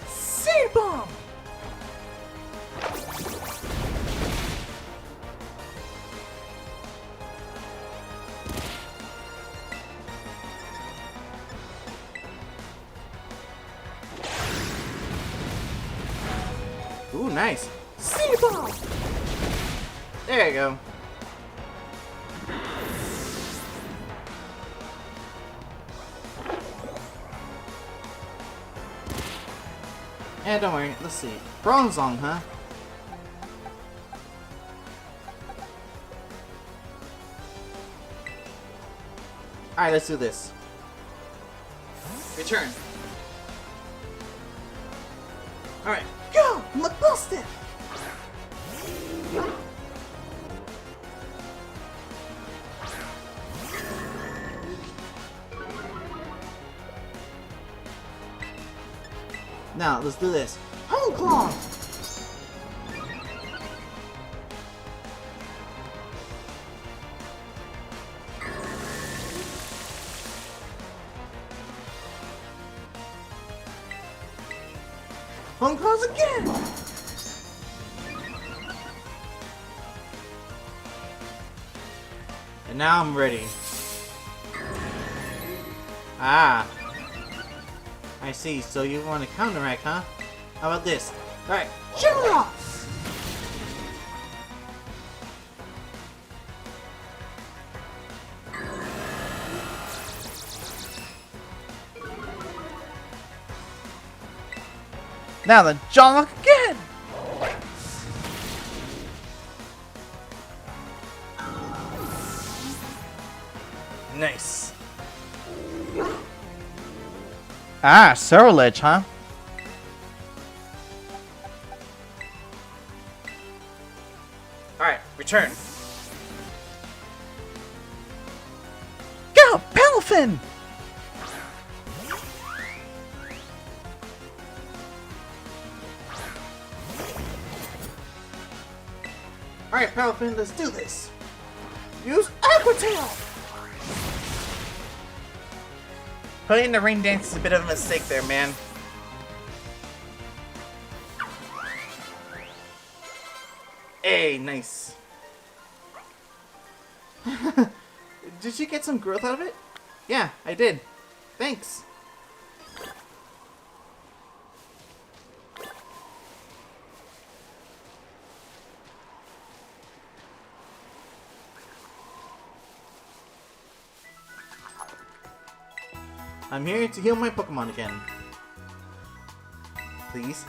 City Bomb! Ooh, nice. City Bomb! There you go. Yeah, don't worry. Let's see. Bronze Song, huh? Alright, let's do this. Return. Alright. Go! McBusted! Now, let's do this. Home Claw! Home Claws again! And now I'm ready. Ah. I see, so you want to counteract, huh? How about this? Alright. Generous! Now the John Lock again! Nice. Ah, Cerro Ledge, huh? Alright, return. Go, Palafin! Alright, Palafin, let's do this. Use Aqua Tail! Putting the rain dance is a bit of a mistake there, man. Hey, nice. Did you get some growth out of it? Yeah, I did. Thanks. I'm here to heal my Pokemon again. Please.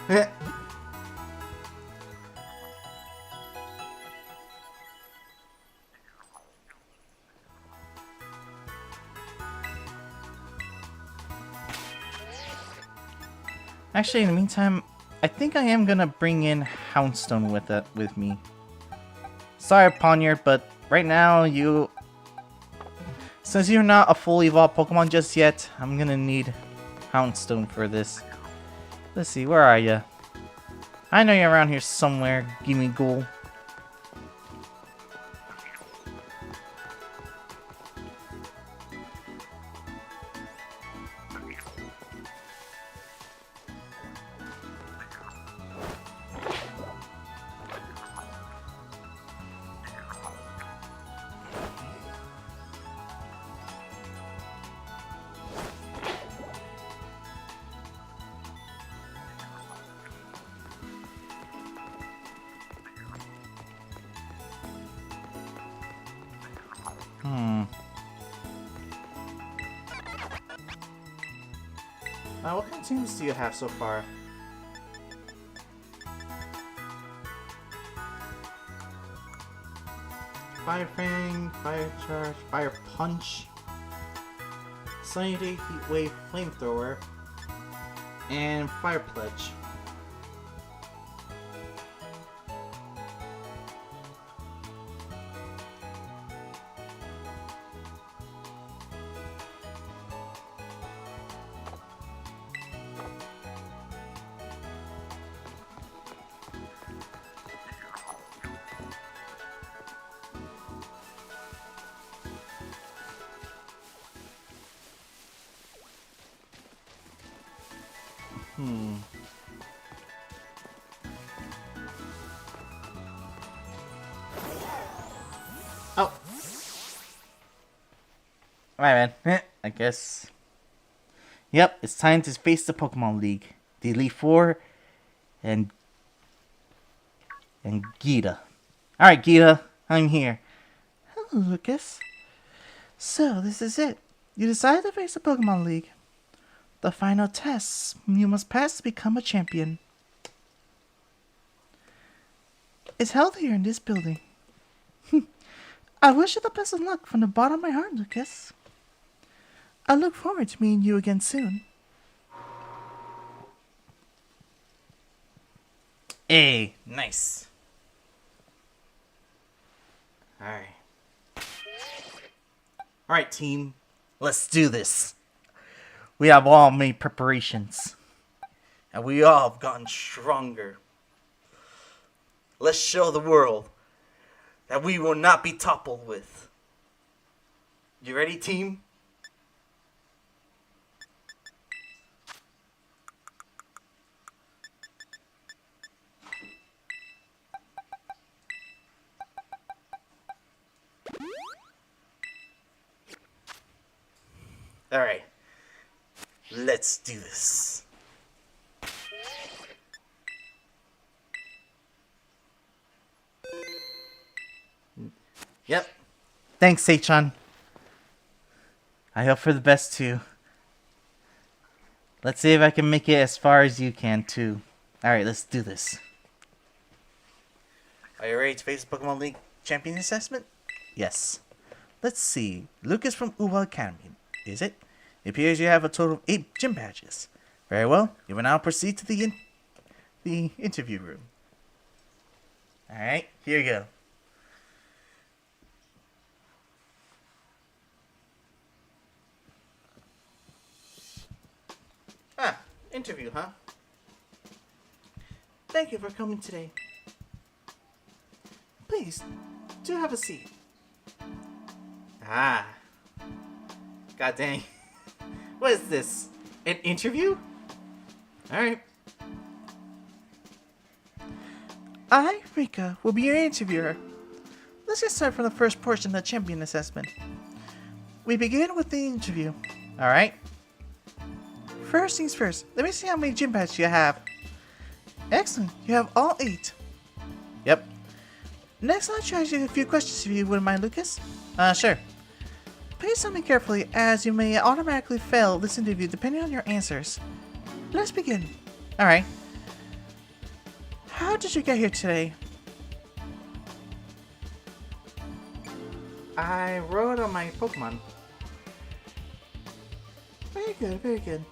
Actually, in the meantime, I think I am gonna bring in Houndstone with me. Sorry, Ponyard, but right now since you're not a full evolved Pokemon just yet, I'm gonna need Houndstone for this. Let's see, where are you? I know you're around here somewhere, Gimme Ghoul. What kind of teams do you have so far? Fire Fang, Fire Charge, Fire Punch, Sunny Day, Heat Wave, Flamethrower, and Fire Pledge. Oh. Alright, man. I guess. Yep, it's time to face the Pokemon League. The Elite Four and Gita. Alright, Gita, I'm here. Hello, Lucas. So, this is it. You decided to face the Pokemon League. The final tests you must pass to become a champion. It's held here in this building. I wish you the best of luck from the bottom of my heart, Lucas. I look forward to meeting you again soon. Hey, nice. Alright. Alright, team. Let's do this. We have all made preparations. And we all have gotten stronger. Let's show the world that we will not be toppled with. You ready, team? Alright. Let's do this. Yep. Thanks, Seichan. I hope for the best too. Let's see if I can make it as far as you can too. Alright, let's do this. Are you ready to face the Pokemon League Champion Assessment? Yes. Let's see. Lucas from Uwa Academy. Is it? It appears you have a total of 8 gym badges. Very well. You will now proceed to the interview room. Alright, here you go. Ah, interview, huh? Thank you for coming today. Please, do have a seat. Ah. God dang. What is this? An interview? Alright. I, Rika, will be your interviewer. Let's get started from the first portion of the champion assessment. We begin with the interview. Alright. First things first, let me see how many gym badges you have. Excellent, you have all 8. Yep. Next, I'll try you a few questions if you wouldn't mind, Lucas. Sure. Please listen me carefully, as you may automatically fail this interview depending on your answers. Let's begin. Alright. How did you get here today? I rode on my Pokemon. Very good, very good.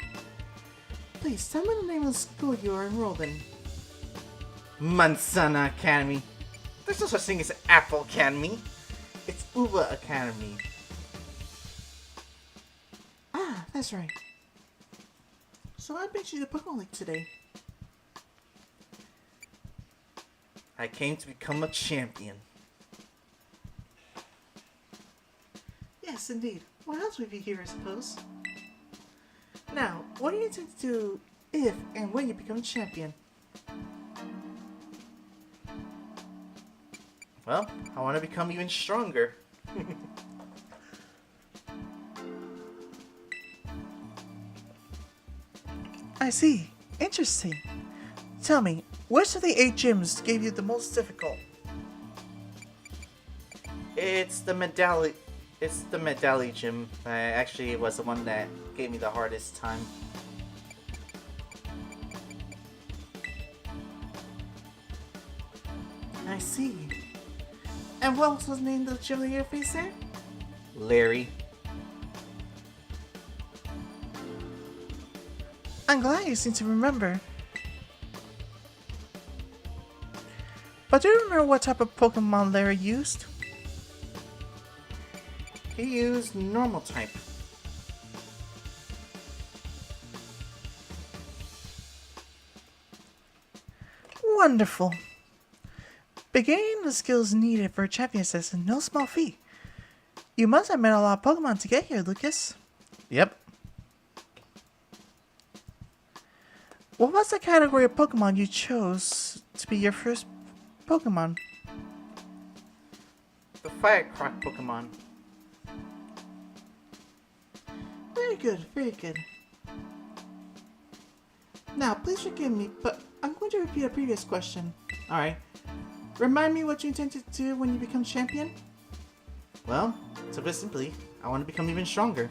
Please tell me the name of the school you are enrolled in. Mansana Academy. There's no such thing as Apple Academy. It's Uva Academy. Ah, that's right. So I bet you the Pokemon League today. I came to become a champion. Yes, indeed. What else would be here, I suppose? Now, what do you intend to do if and when you become a champion? Well, I want to become even stronger. I see. Interesting. Tell me, which of the 8 gyms gave you the most difficult? It's the medallion. It's the medallion gym. Actually, it was the one that gave me the hardest time. I see. And what was the name of the gym that you faced there? Larry. I'm glad you seem to remember. But do you remember what type of Pokemon Larry used? He used normal type. Wonderful. Beginning the skills needed for a champion is no small feat. You must have met a lot of Pokemon to get here, Lucas. Yep. What was the category of Pokemon you chose to be your first Pokemon? The Firecrack Pokemon. Very good, very good. Now, please forgive me, but I'm going to repeat a previous question. Alright. Remind me what you intend to do when you become champion? Well, to put it simply, I want to become even stronger.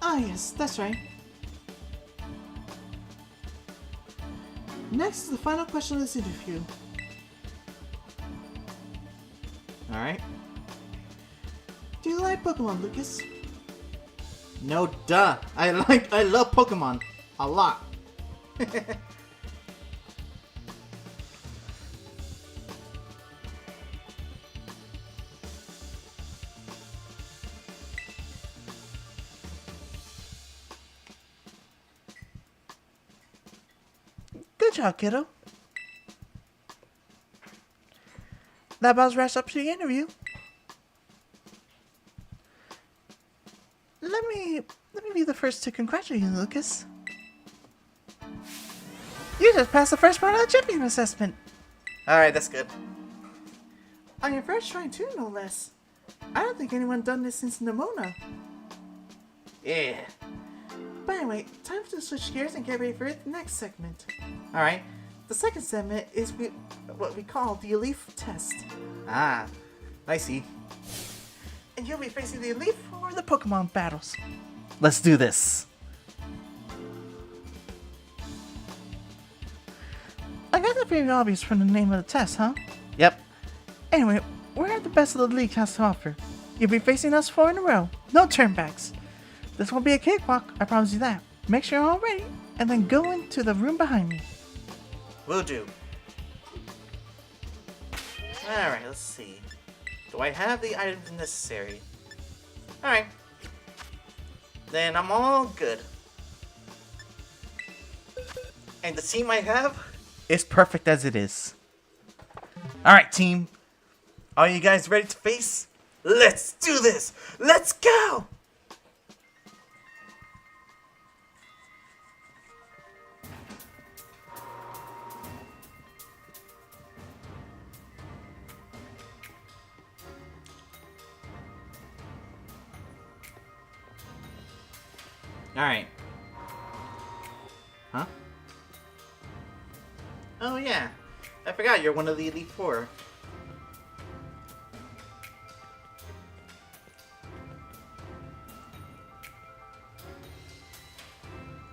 Ah, yes, that's right. Next is the final question of this interview. Alright. Do you like Pokemon, Lucas? No duh. I love Pokemon. A lot. Good job, kiddo. That about wraps up the interview. Let me be the first to congratulate you, Lucas. You just passed the first part of the champion assessment. Alright, that's good. On your first try too, no less. I don't think anyone done this since Nimona. Yeah. But anyway, time to switch gears and get ready for the next segment. Alright. The second segment is what we call the Elite Test. Ah, I see. And you'll be facing the Elite for the Pokemon battles. Let's do this. I guess it's pretty obvious from the name of the test, huh? Yep. Anyway, we're the best of the league has to offer. You'll be facing us 4 in a row. No turnbacks. This won't be a cakewalk, I promise you that. Make sure you're all ready, and then go into the room behind me. Will do. Alright, let's see. Do I have the items necessary? Alright. Then I'm all good. And the team I have is perfect as it is. Alright, team. Are you guys ready to face? Let's do this! Let's go! Alright. Huh? Oh yeah. I forgot you're one of the Elite Four.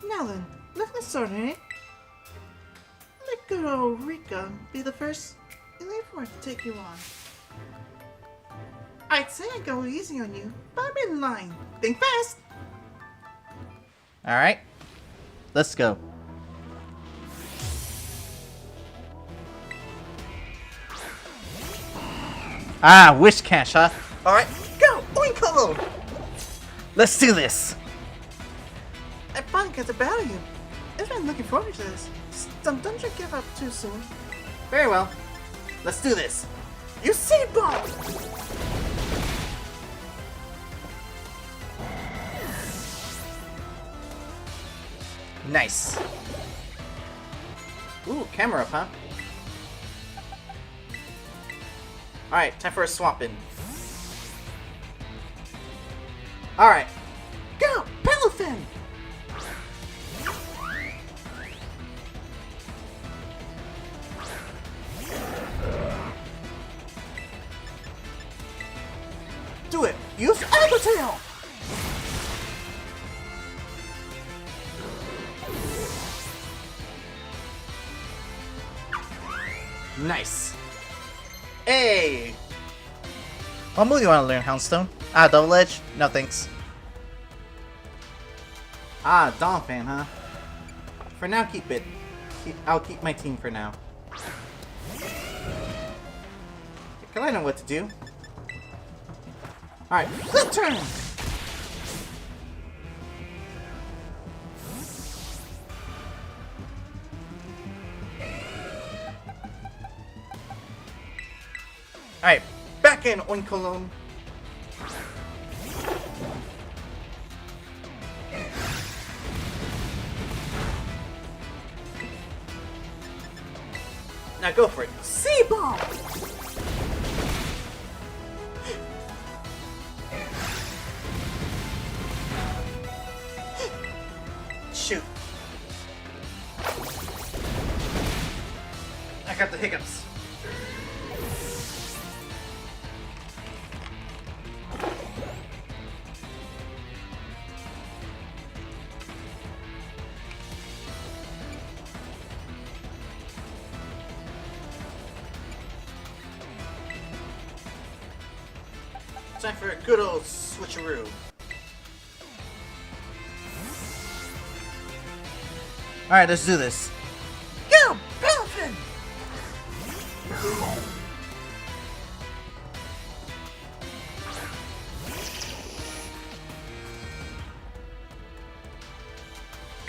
Now then, let's get started, eh? Let good old Rika be the first Elite Four to take you on. I'd say I'd go easy on you, but I'm in line. Think fast! Alright. Let's go. Ah, wish cash, huh? Alright, go! Oinkolo! Let's do this! I finally got to battle you. I've been looking forward to this. Don't you give up too soon. Very well. Let's do this. You see, Bob! Nice. Ooh, camera up, huh? Alright, time for a swap in. Alright. Go! Pelifin! Do it! Use Aquatail! Nice. Hey! What move do you want to learn, Houndstone? Ah, Double Edge? No thanks. Ah, Donphan, huh? For now, keep it. I'll keep my team for now. Because I know what to do. Alright, flip turn! Alright, back in, Oinkalone. Now go for it. Sea ball. Shoot. I got the hiccups. Time for a good old switcheroo. Alright, let's do this. Go, Dolphin!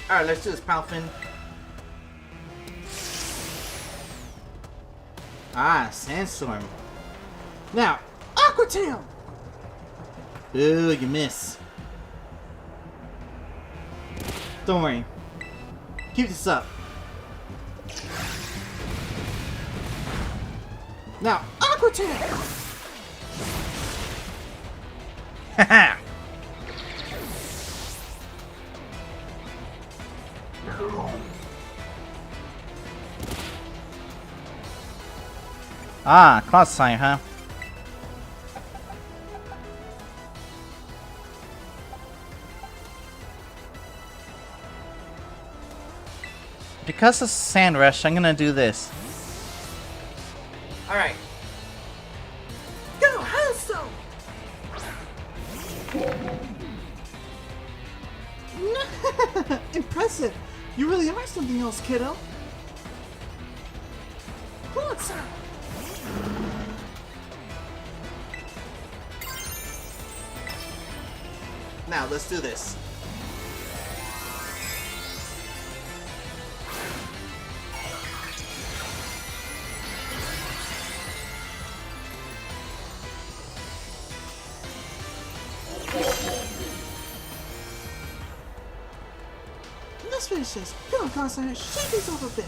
Alright, let's do this, Palfin. Ah, Sandstorm. Now, Aqua Tail! Ooh, you miss. Don't worry. Keep this up. Now, Aqua Tail! Haha! Ah, cross sign, huh? Because of Sand Rush, I'm gonna do this. Alright. Go, Hailstone! Impressive! You really are something else, kiddo. What's up? Now, let's do this. Let's finish this. Come on, Constantine, shake this off a bit.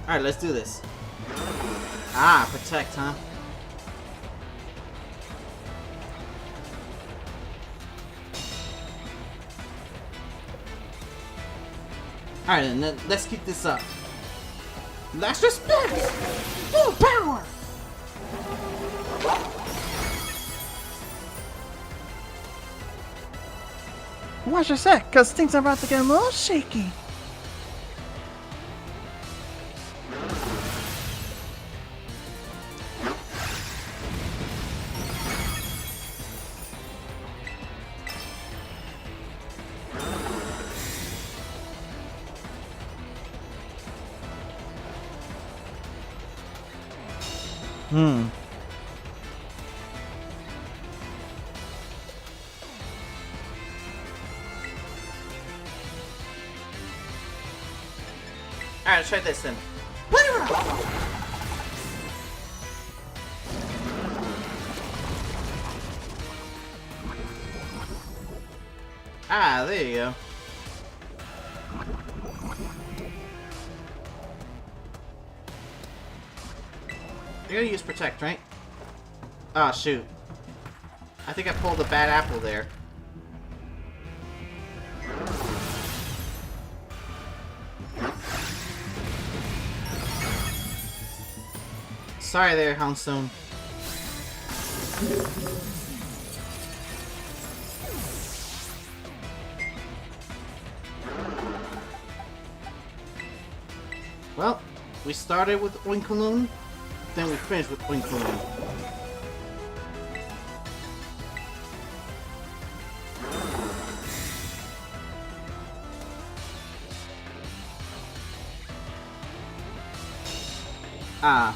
Alright, let's do this. Ah, protect, huh? Alright, then let's keep this up. Let's respect! Full power! Watch your sec, cause things are about to get a little shaky. Alright, let's try this then. Ah, there you go. You're gonna use protect, right? Ah, shoot. I think I pulled a bad apple there. Sorry there, Houndstone. Well, we started with Oinkaloon, then we finished with Oinkaloon. Ah,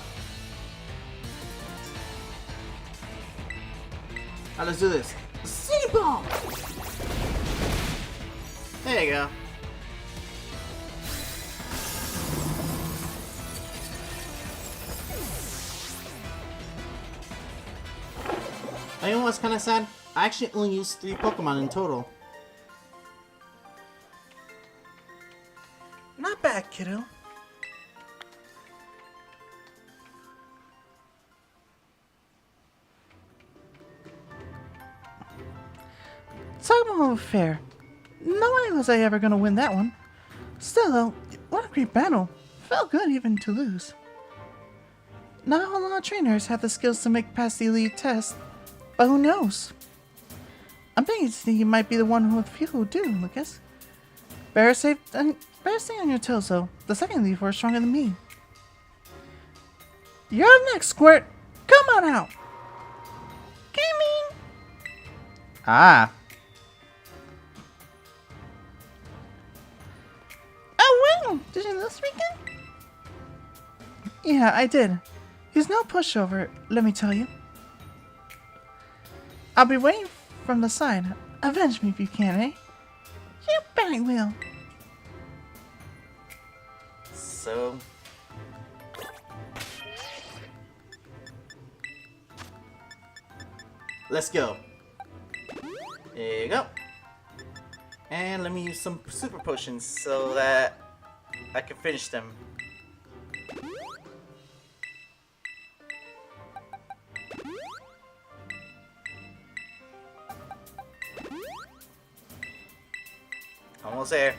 Alright, let's do this. City Ball! There you go. You know what's kind of sad? I actually only used 3 Pokemon in total. Not bad, kiddo. Talk about a fair. Nobody was I ever gonna win that one. Still though, what a great battle. Felt good even to lose. Not a whole lot of trainers have the skills to make past the elite test, but who knows? I'm beginning to think you might be the one who few who do, Lucas. Better stay on your toes though. The second Elite Four is stronger than me. You're up next, Squirt. Come on out. Gaming. Ah. Oh wow! Did you this weekend? Yeah, I did. He's no pushover, let me tell you. I'll be waiting from the side. Avenge me if you can, eh? You bet I will. So... let's go. There you go. And let me use some super potions so that I can finish them. Almost there.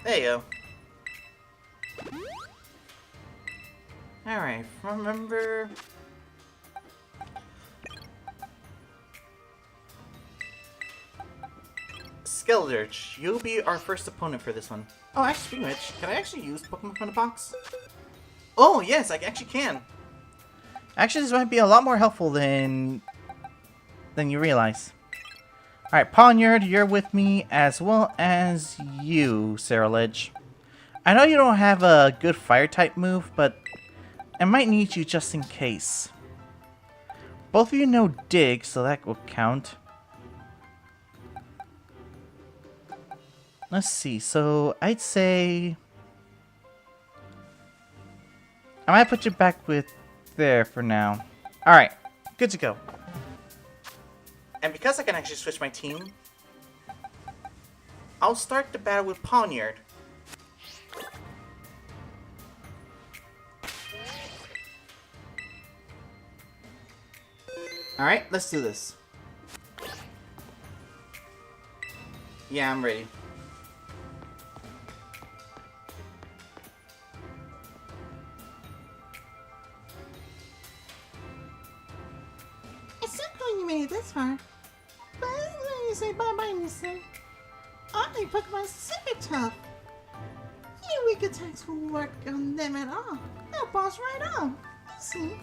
There you go. Alright, remember... Skeledirge, you'll be our first opponent for this one. Oh, actually, speaking of which, can I actually use Pokemon from the box? Oh, yes, I actually can. Actually, this might be a lot more helpful than you realize. Alright, Pawniard, you're with me, as well as you, Ceruledge. I know you don't have a good fire-type move, but I might need you just in case. Both of you know Dig, so that will count. Let's see, so I'd say... I might put you back with there for now. Alright, good to go. And because I can actually switch my team, I'll start the battle with Pawniard. Alright, let's do this. Yeah, I'm ready. It's so cool you made it this far. But when you say bye-bye, mister, all my Pokemon super tough. Your weak attacks won't work on them at all. They'll boss right off. You see?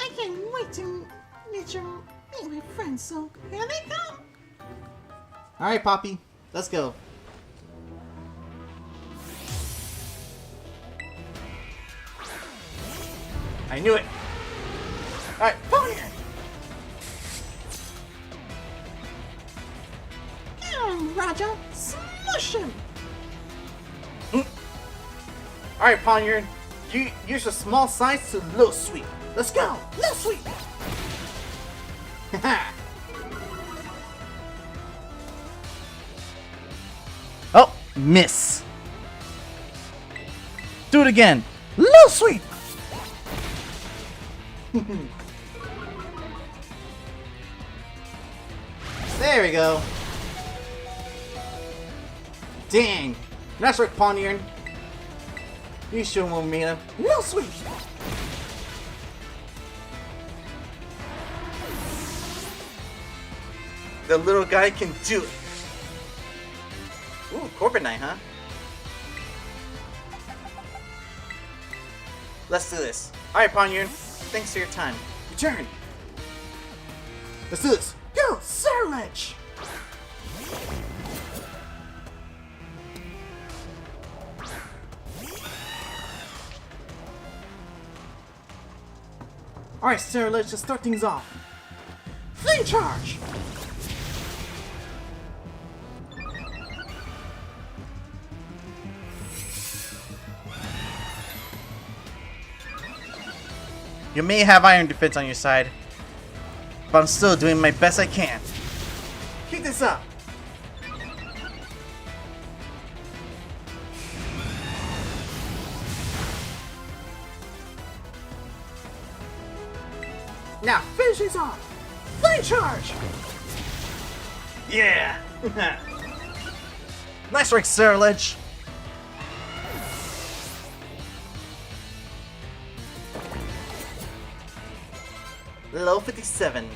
I can't wait to meet my friends, so here they come. Alright, Poppy, let's go. I knew it! Alright, Pawniard! Raja, smush him! Alright, Pawniard, you use your small size to low sweep. Let's go! Low sweep! Oh, miss. Do it again. Low sweep. There we go. Dang! That's right, Pawniard. You should have made him. No sweep! The little guy can do it. Ooh, Corporate Night, huh? Let's do this. Alright, Pawniard. Thanks for your time. Return! Let's do this! Go, Ceruledge! Alright, Sarah, let's just start things off. Flame charge! You may have iron defense on your side, but I'm still doing my best I can. Keep this up! Now, finish this off! Flame charge! Yeah! Nice work, Sarah Ledge! Level 57.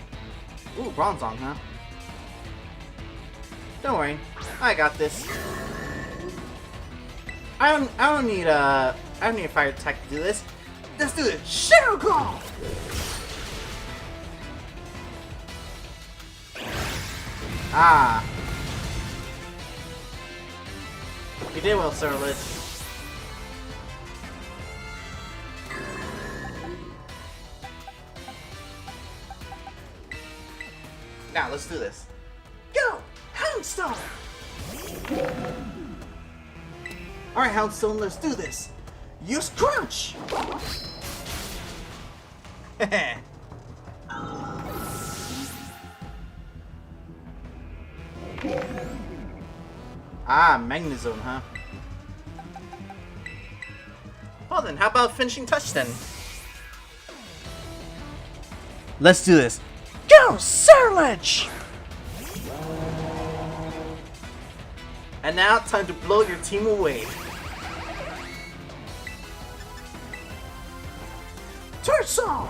Ooh, bronze on, huh? Don't worry, I got this. I don't need a fire attack to do this. Let's do it. Shadow Claw! Ah. You did well, Sir Lich. Now, let's do this. Go! Houndstone! Alright, Houndstone, let's do this. Use Crunch! Ah, Magnezone, huh? Well then, how about finishing touch then? Let's do this. Go, Surge! And now, time to blow your team away. Torch Saw!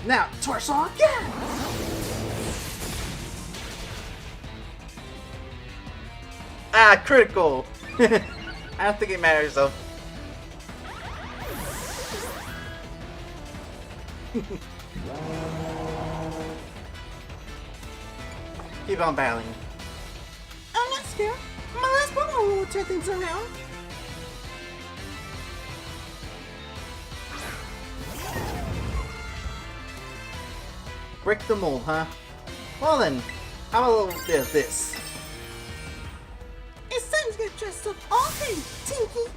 Now, Torch Saw again! Ah, critical! I don't think it matters though. Keep on battling. I'm not scared. My last Pokemon will turn things around. Break the mold, huh? Well then, how about a little bit of this? It's time to get dressed up all day, Tinky.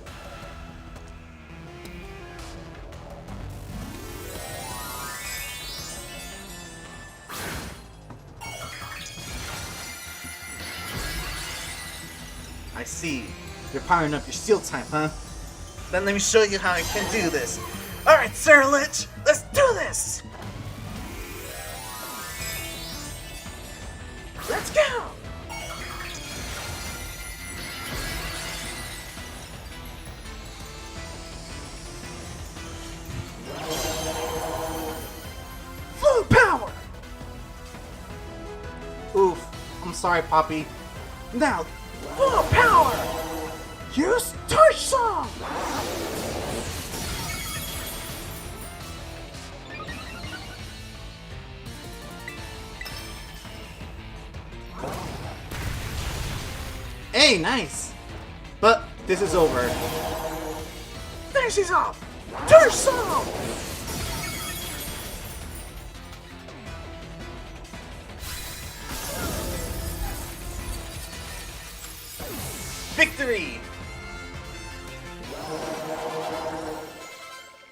I see. You're powering up your steel type, huh? Then let me show you how I can do this. Alright, Sarah Lich, let's do this! Let's go! Full power! Oof. I'm sorry, Poppy. Now, full power! Use Torch Saw! Hey, nice! But this is over. Finish these off! Torch Saw! Victory!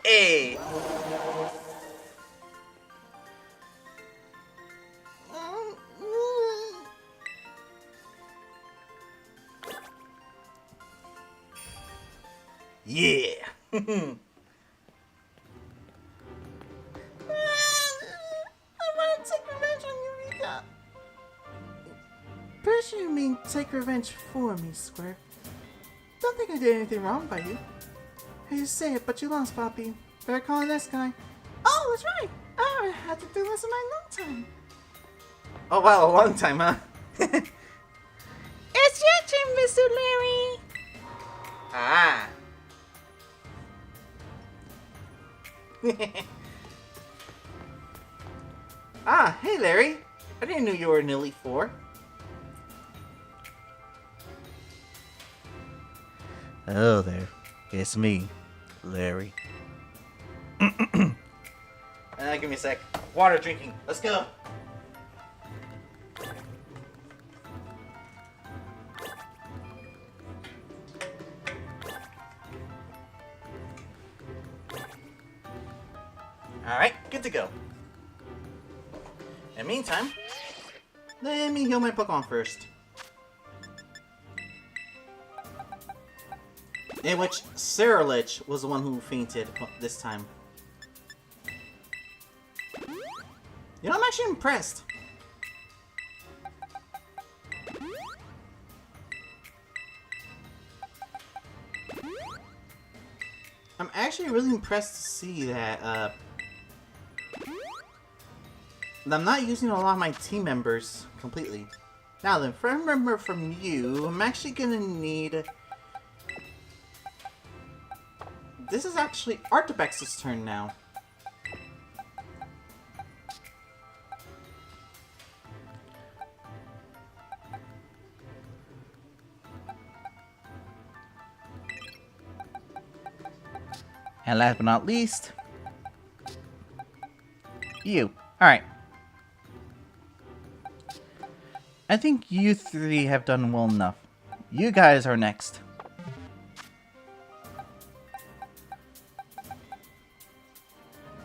A. Yeah! I want to take revenge on Eureka. Pretty sure you mean take revenge for me, Squirt. Don't think I did anything wrong by you. How you say it, but you lost, Poppy. Better call this guy. Oh, that's right. I haven't had to do this in a long time. Oh wow, a long time, huh? It's your turn, Mr. Larry. Ah. Ah, hey Larry. I didn't know you were in Elite Four. Hello there. It's me, Larry. Give me a sec. Water drinking. Let's go. Alright, good to go. In the meantime, let me heal my Pokemon first. In which Lich was the one who fainted this time. You know, I'm actually impressed. I'm actually really impressed to see that, I'm not using a lot of my team members completely. Now then, if I remember from you, I'm actually gonna need... This is actually Artibex's turn now. And last but not least, you. Alright. I think you three have done well enough. You guys are next.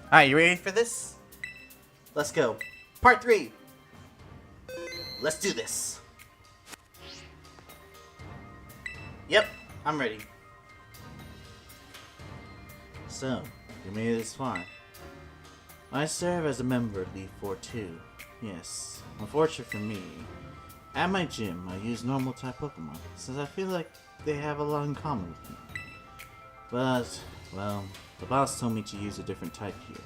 Alright, you ready for this? Let's go. Part 3. Let's do this. Yep, I'm ready. So, you made it this far. I serve as a member of Elite Four too. Yes, unfortunate for me, at my gym I use normal type Pokemon, since I feel like they have a lot in common with me. But, well, the boss told me to use a different type here.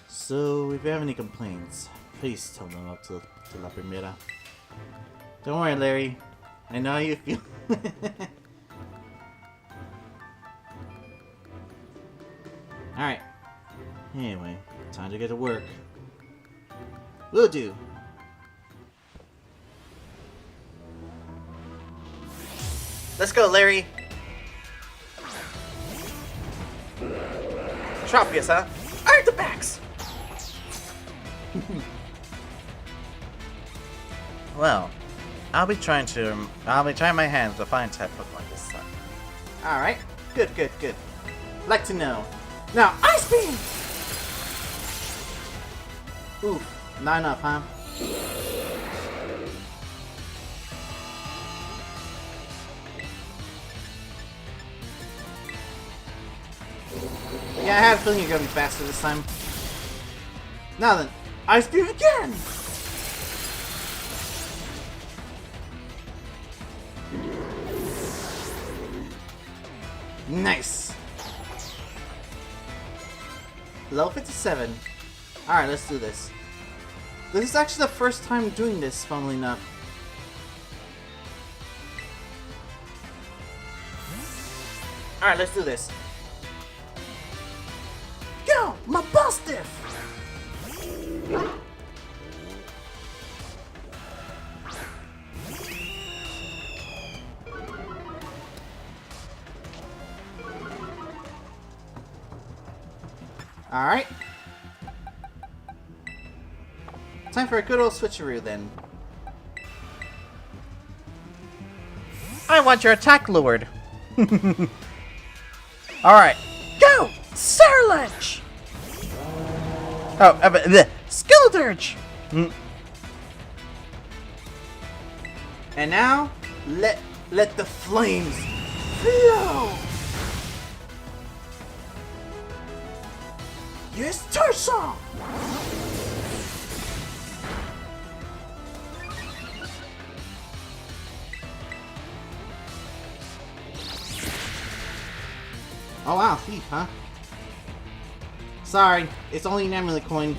So, if you have any complaints, please tell them up to La Primera. Don't worry, Larry. I know how you feel. Alright. Anyway, time to get to work. Will do. Let's go, Larry. Tropius, huh? Artifacts! Well, I'll be trying my hands to find type Pokemon this time. Alright. Good, good, good. Like to know. Now, Ice Beam! Oof, not enough, huh? Yeah, I had a feeling you're gonna be faster this time. Now then, Ice Beam again! Nice! Level 57. Alright, let's do this. This is actually the first time doing this, funnily enough. Alright, let's do this. Go! My Bustiff! Alright. Time for a good old switcheroo then. I want your attack lured. Alright. Go! Lich! Oh, Skildirge! And now, let the flames flow! Use Torso! Oh wow, thief, huh? Sorry, it's only an amulet coin.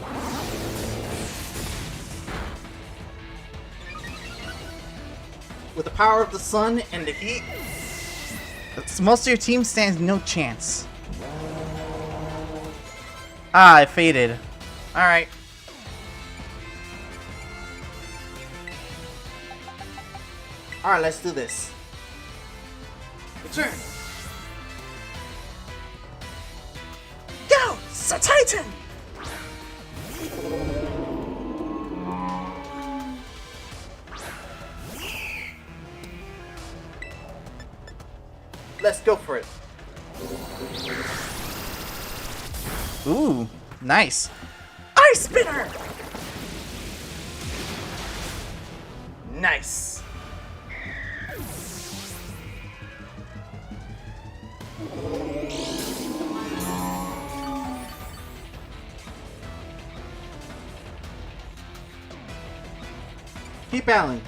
With the power of the sun and the heat, most of your team stands no chance. Ah, I faded. Alright. Alright, let's do this. Return. Go, Sir Titan! Let's go for it. Ooh, nice. Ice Spinner! Nice. Keep battling.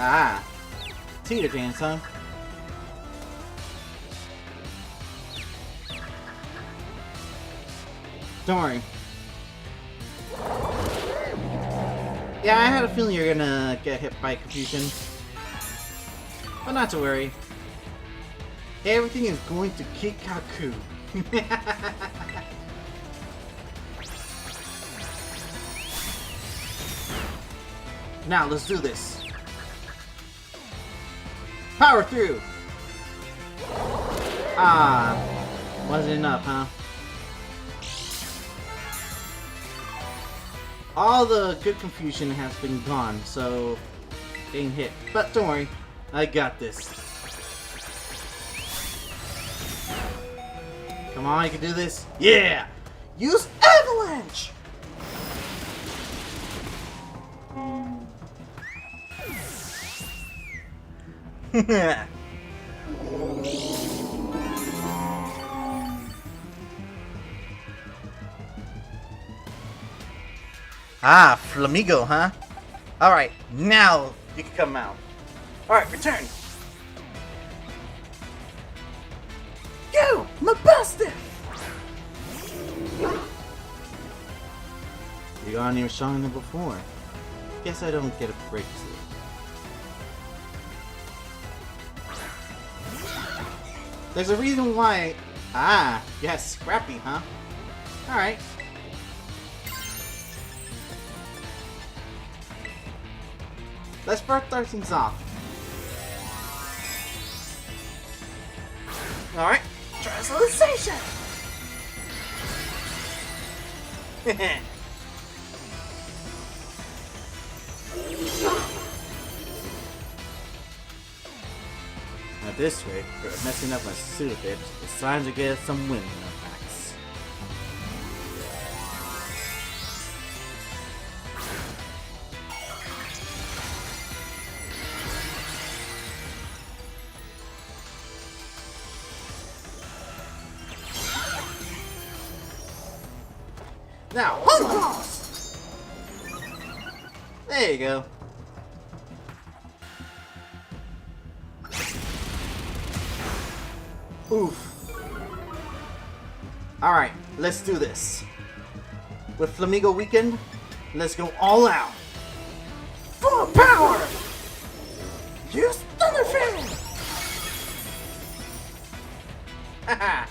Ah, teeter dance, huh? Don't worry. Yeah, I had a feeling you're gonna get hit by confusion. But not to worry. Everything is going to Kikaku. Now, let's do this. Power through! Ah, wasn't enough, huh? All the good confusion has been gone, so getting hit. But don't worry, I got this. Come on, you can do this. Yeah! Use Avalanche! Ah, Flamigo, huh? Alright, now you can come out. Alright, return. Go, Mabustiff! You aren't even stronger than before. Guess I don't get a break today. There's a reason why. Ah, yes, Scrappy, huh? Alright. Let's start things off. Alright. Translation! At this rate, for messing up my suit a bit, it's time to get some wind in our backs. Now, hold cross! There you go. Oof. Alright, let's do this. With Flamigo Weekend, let's go all out. Full power! Use Thunder Fan! Haha.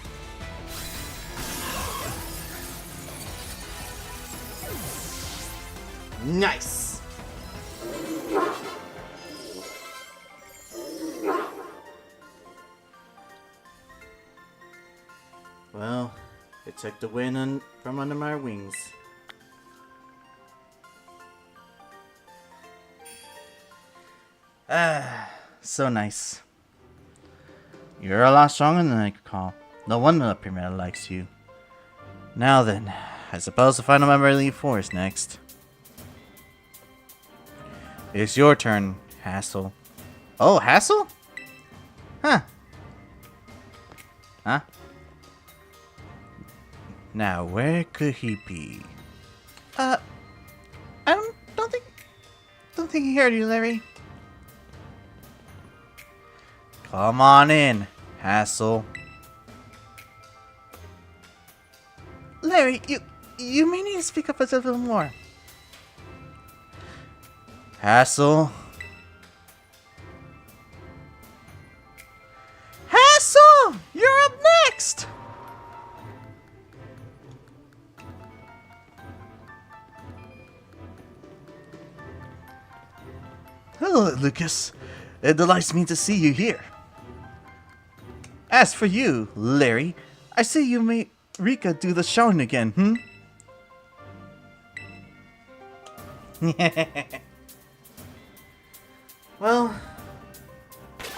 Nice. Well, it took the wind from under my wings. Ah, so nice. You're a lot stronger than I could call. No wonder the Pyramid likes you. Now then, I suppose the final member of the Force is next. It's your turn, Hassel. Oh, Hassel? Huh. Huh? Now, where could he be? I don't think he heard you, Larry. Come on in, Hassel. Larry, you may need to speak up a little more. Hassel? Hassel! You're up Hello, Lucas. It delights me to see you here. As for you, Larry, I see you made Rika do the showing again, Well,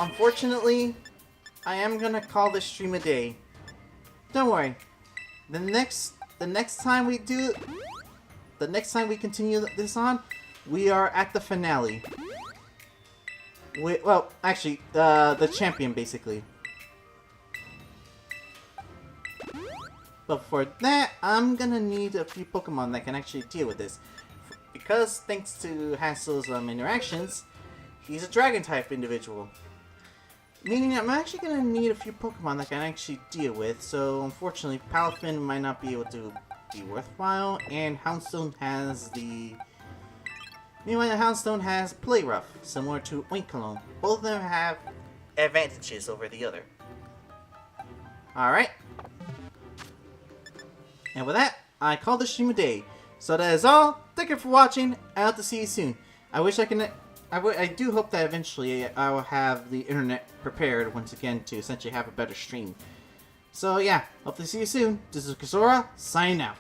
unfortunately, I am gonna call this stream a day. Don't worry. The next time we continue this on, we are at the finale. Well, actually, the champion, basically. But for that, I'm gonna need a few Pokemon that can actually deal with this. Because, thanks to Hassel's interactions, he's a Dragon-type individual. Meaning I'm actually gonna need a few Pokemon that can actually deal with, so unfortunately, Palafin might not be able to be worthwhile, and Houndstone has the... Meanwhile, Houndstone has Play Rough, similar to Oinkologne. Both of them have advantages over the other. Alright. And with that, I call this stream a day. So that is all. Thank you for watching. I hope to see you soon. I do hope that eventually I will have the internet prepared once again to essentially have a better stream. So yeah, hope to see you soon. This is Kasora, signing out.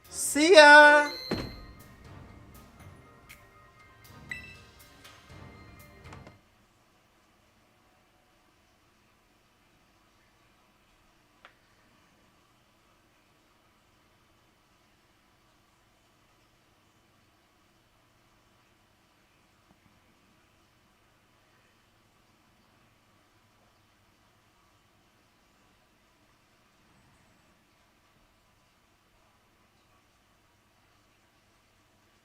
See ya!